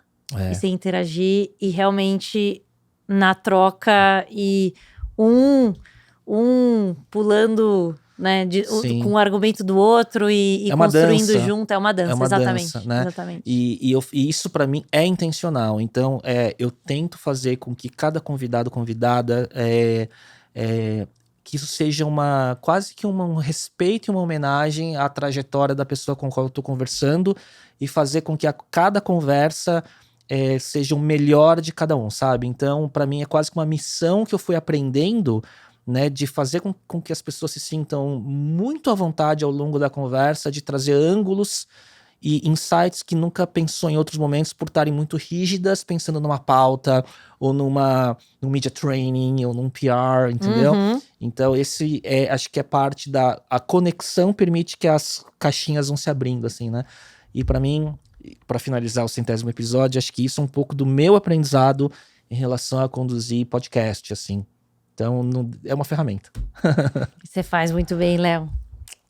e sem interagir, e realmente na troca, e um pulando, né, com o argumento do outro e construindo dança. Junto, é uma dança, exatamente. Dança, né? Exatamente. E isso para mim é intencional. Então, eu tento fazer com que cada convidado, convidada, que isso seja quase que um respeito e uma homenagem à trajetória da pessoa com a qual eu tô conversando, e fazer com que cada conversa seja o melhor de cada um, sabe? Então, para mim é quase que uma missão que eu fui aprendendo, né, de fazer com que as pessoas se sintam muito à vontade ao longo da conversa, de trazer ângulos e insights que nunca pensou em outros momentos, por estarem muito rígidas, pensando numa pauta, ou num media training, ou num PR, entendeu? Uhum. Então esse acho que é parte a conexão permite que as caixinhas vão se abrindo, assim, né? E para mim, para finalizar o 100º episódio, acho que isso é um pouco do meu aprendizado em relação a conduzir podcast, assim. Então, é uma ferramenta. Você faz muito bem, Léo.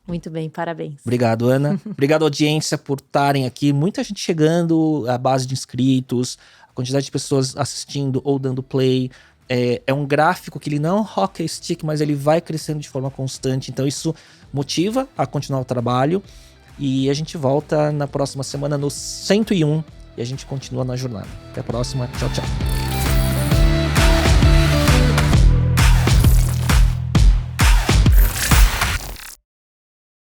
Muito bem, parabéns. Obrigado, Ana. Obrigado, audiência, por estarem aqui. Muita gente chegando, a base de inscritos, a quantidade de pessoas assistindo ou dando play. É um gráfico que ele não é um hockey stick, mas ele vai crescendo de forma constante. Então, isso motiva a continuar o trabalho. E a gente volta na próxima semana no 101 e a gente continua na jornada. Até a próxima. Tchau, tchau.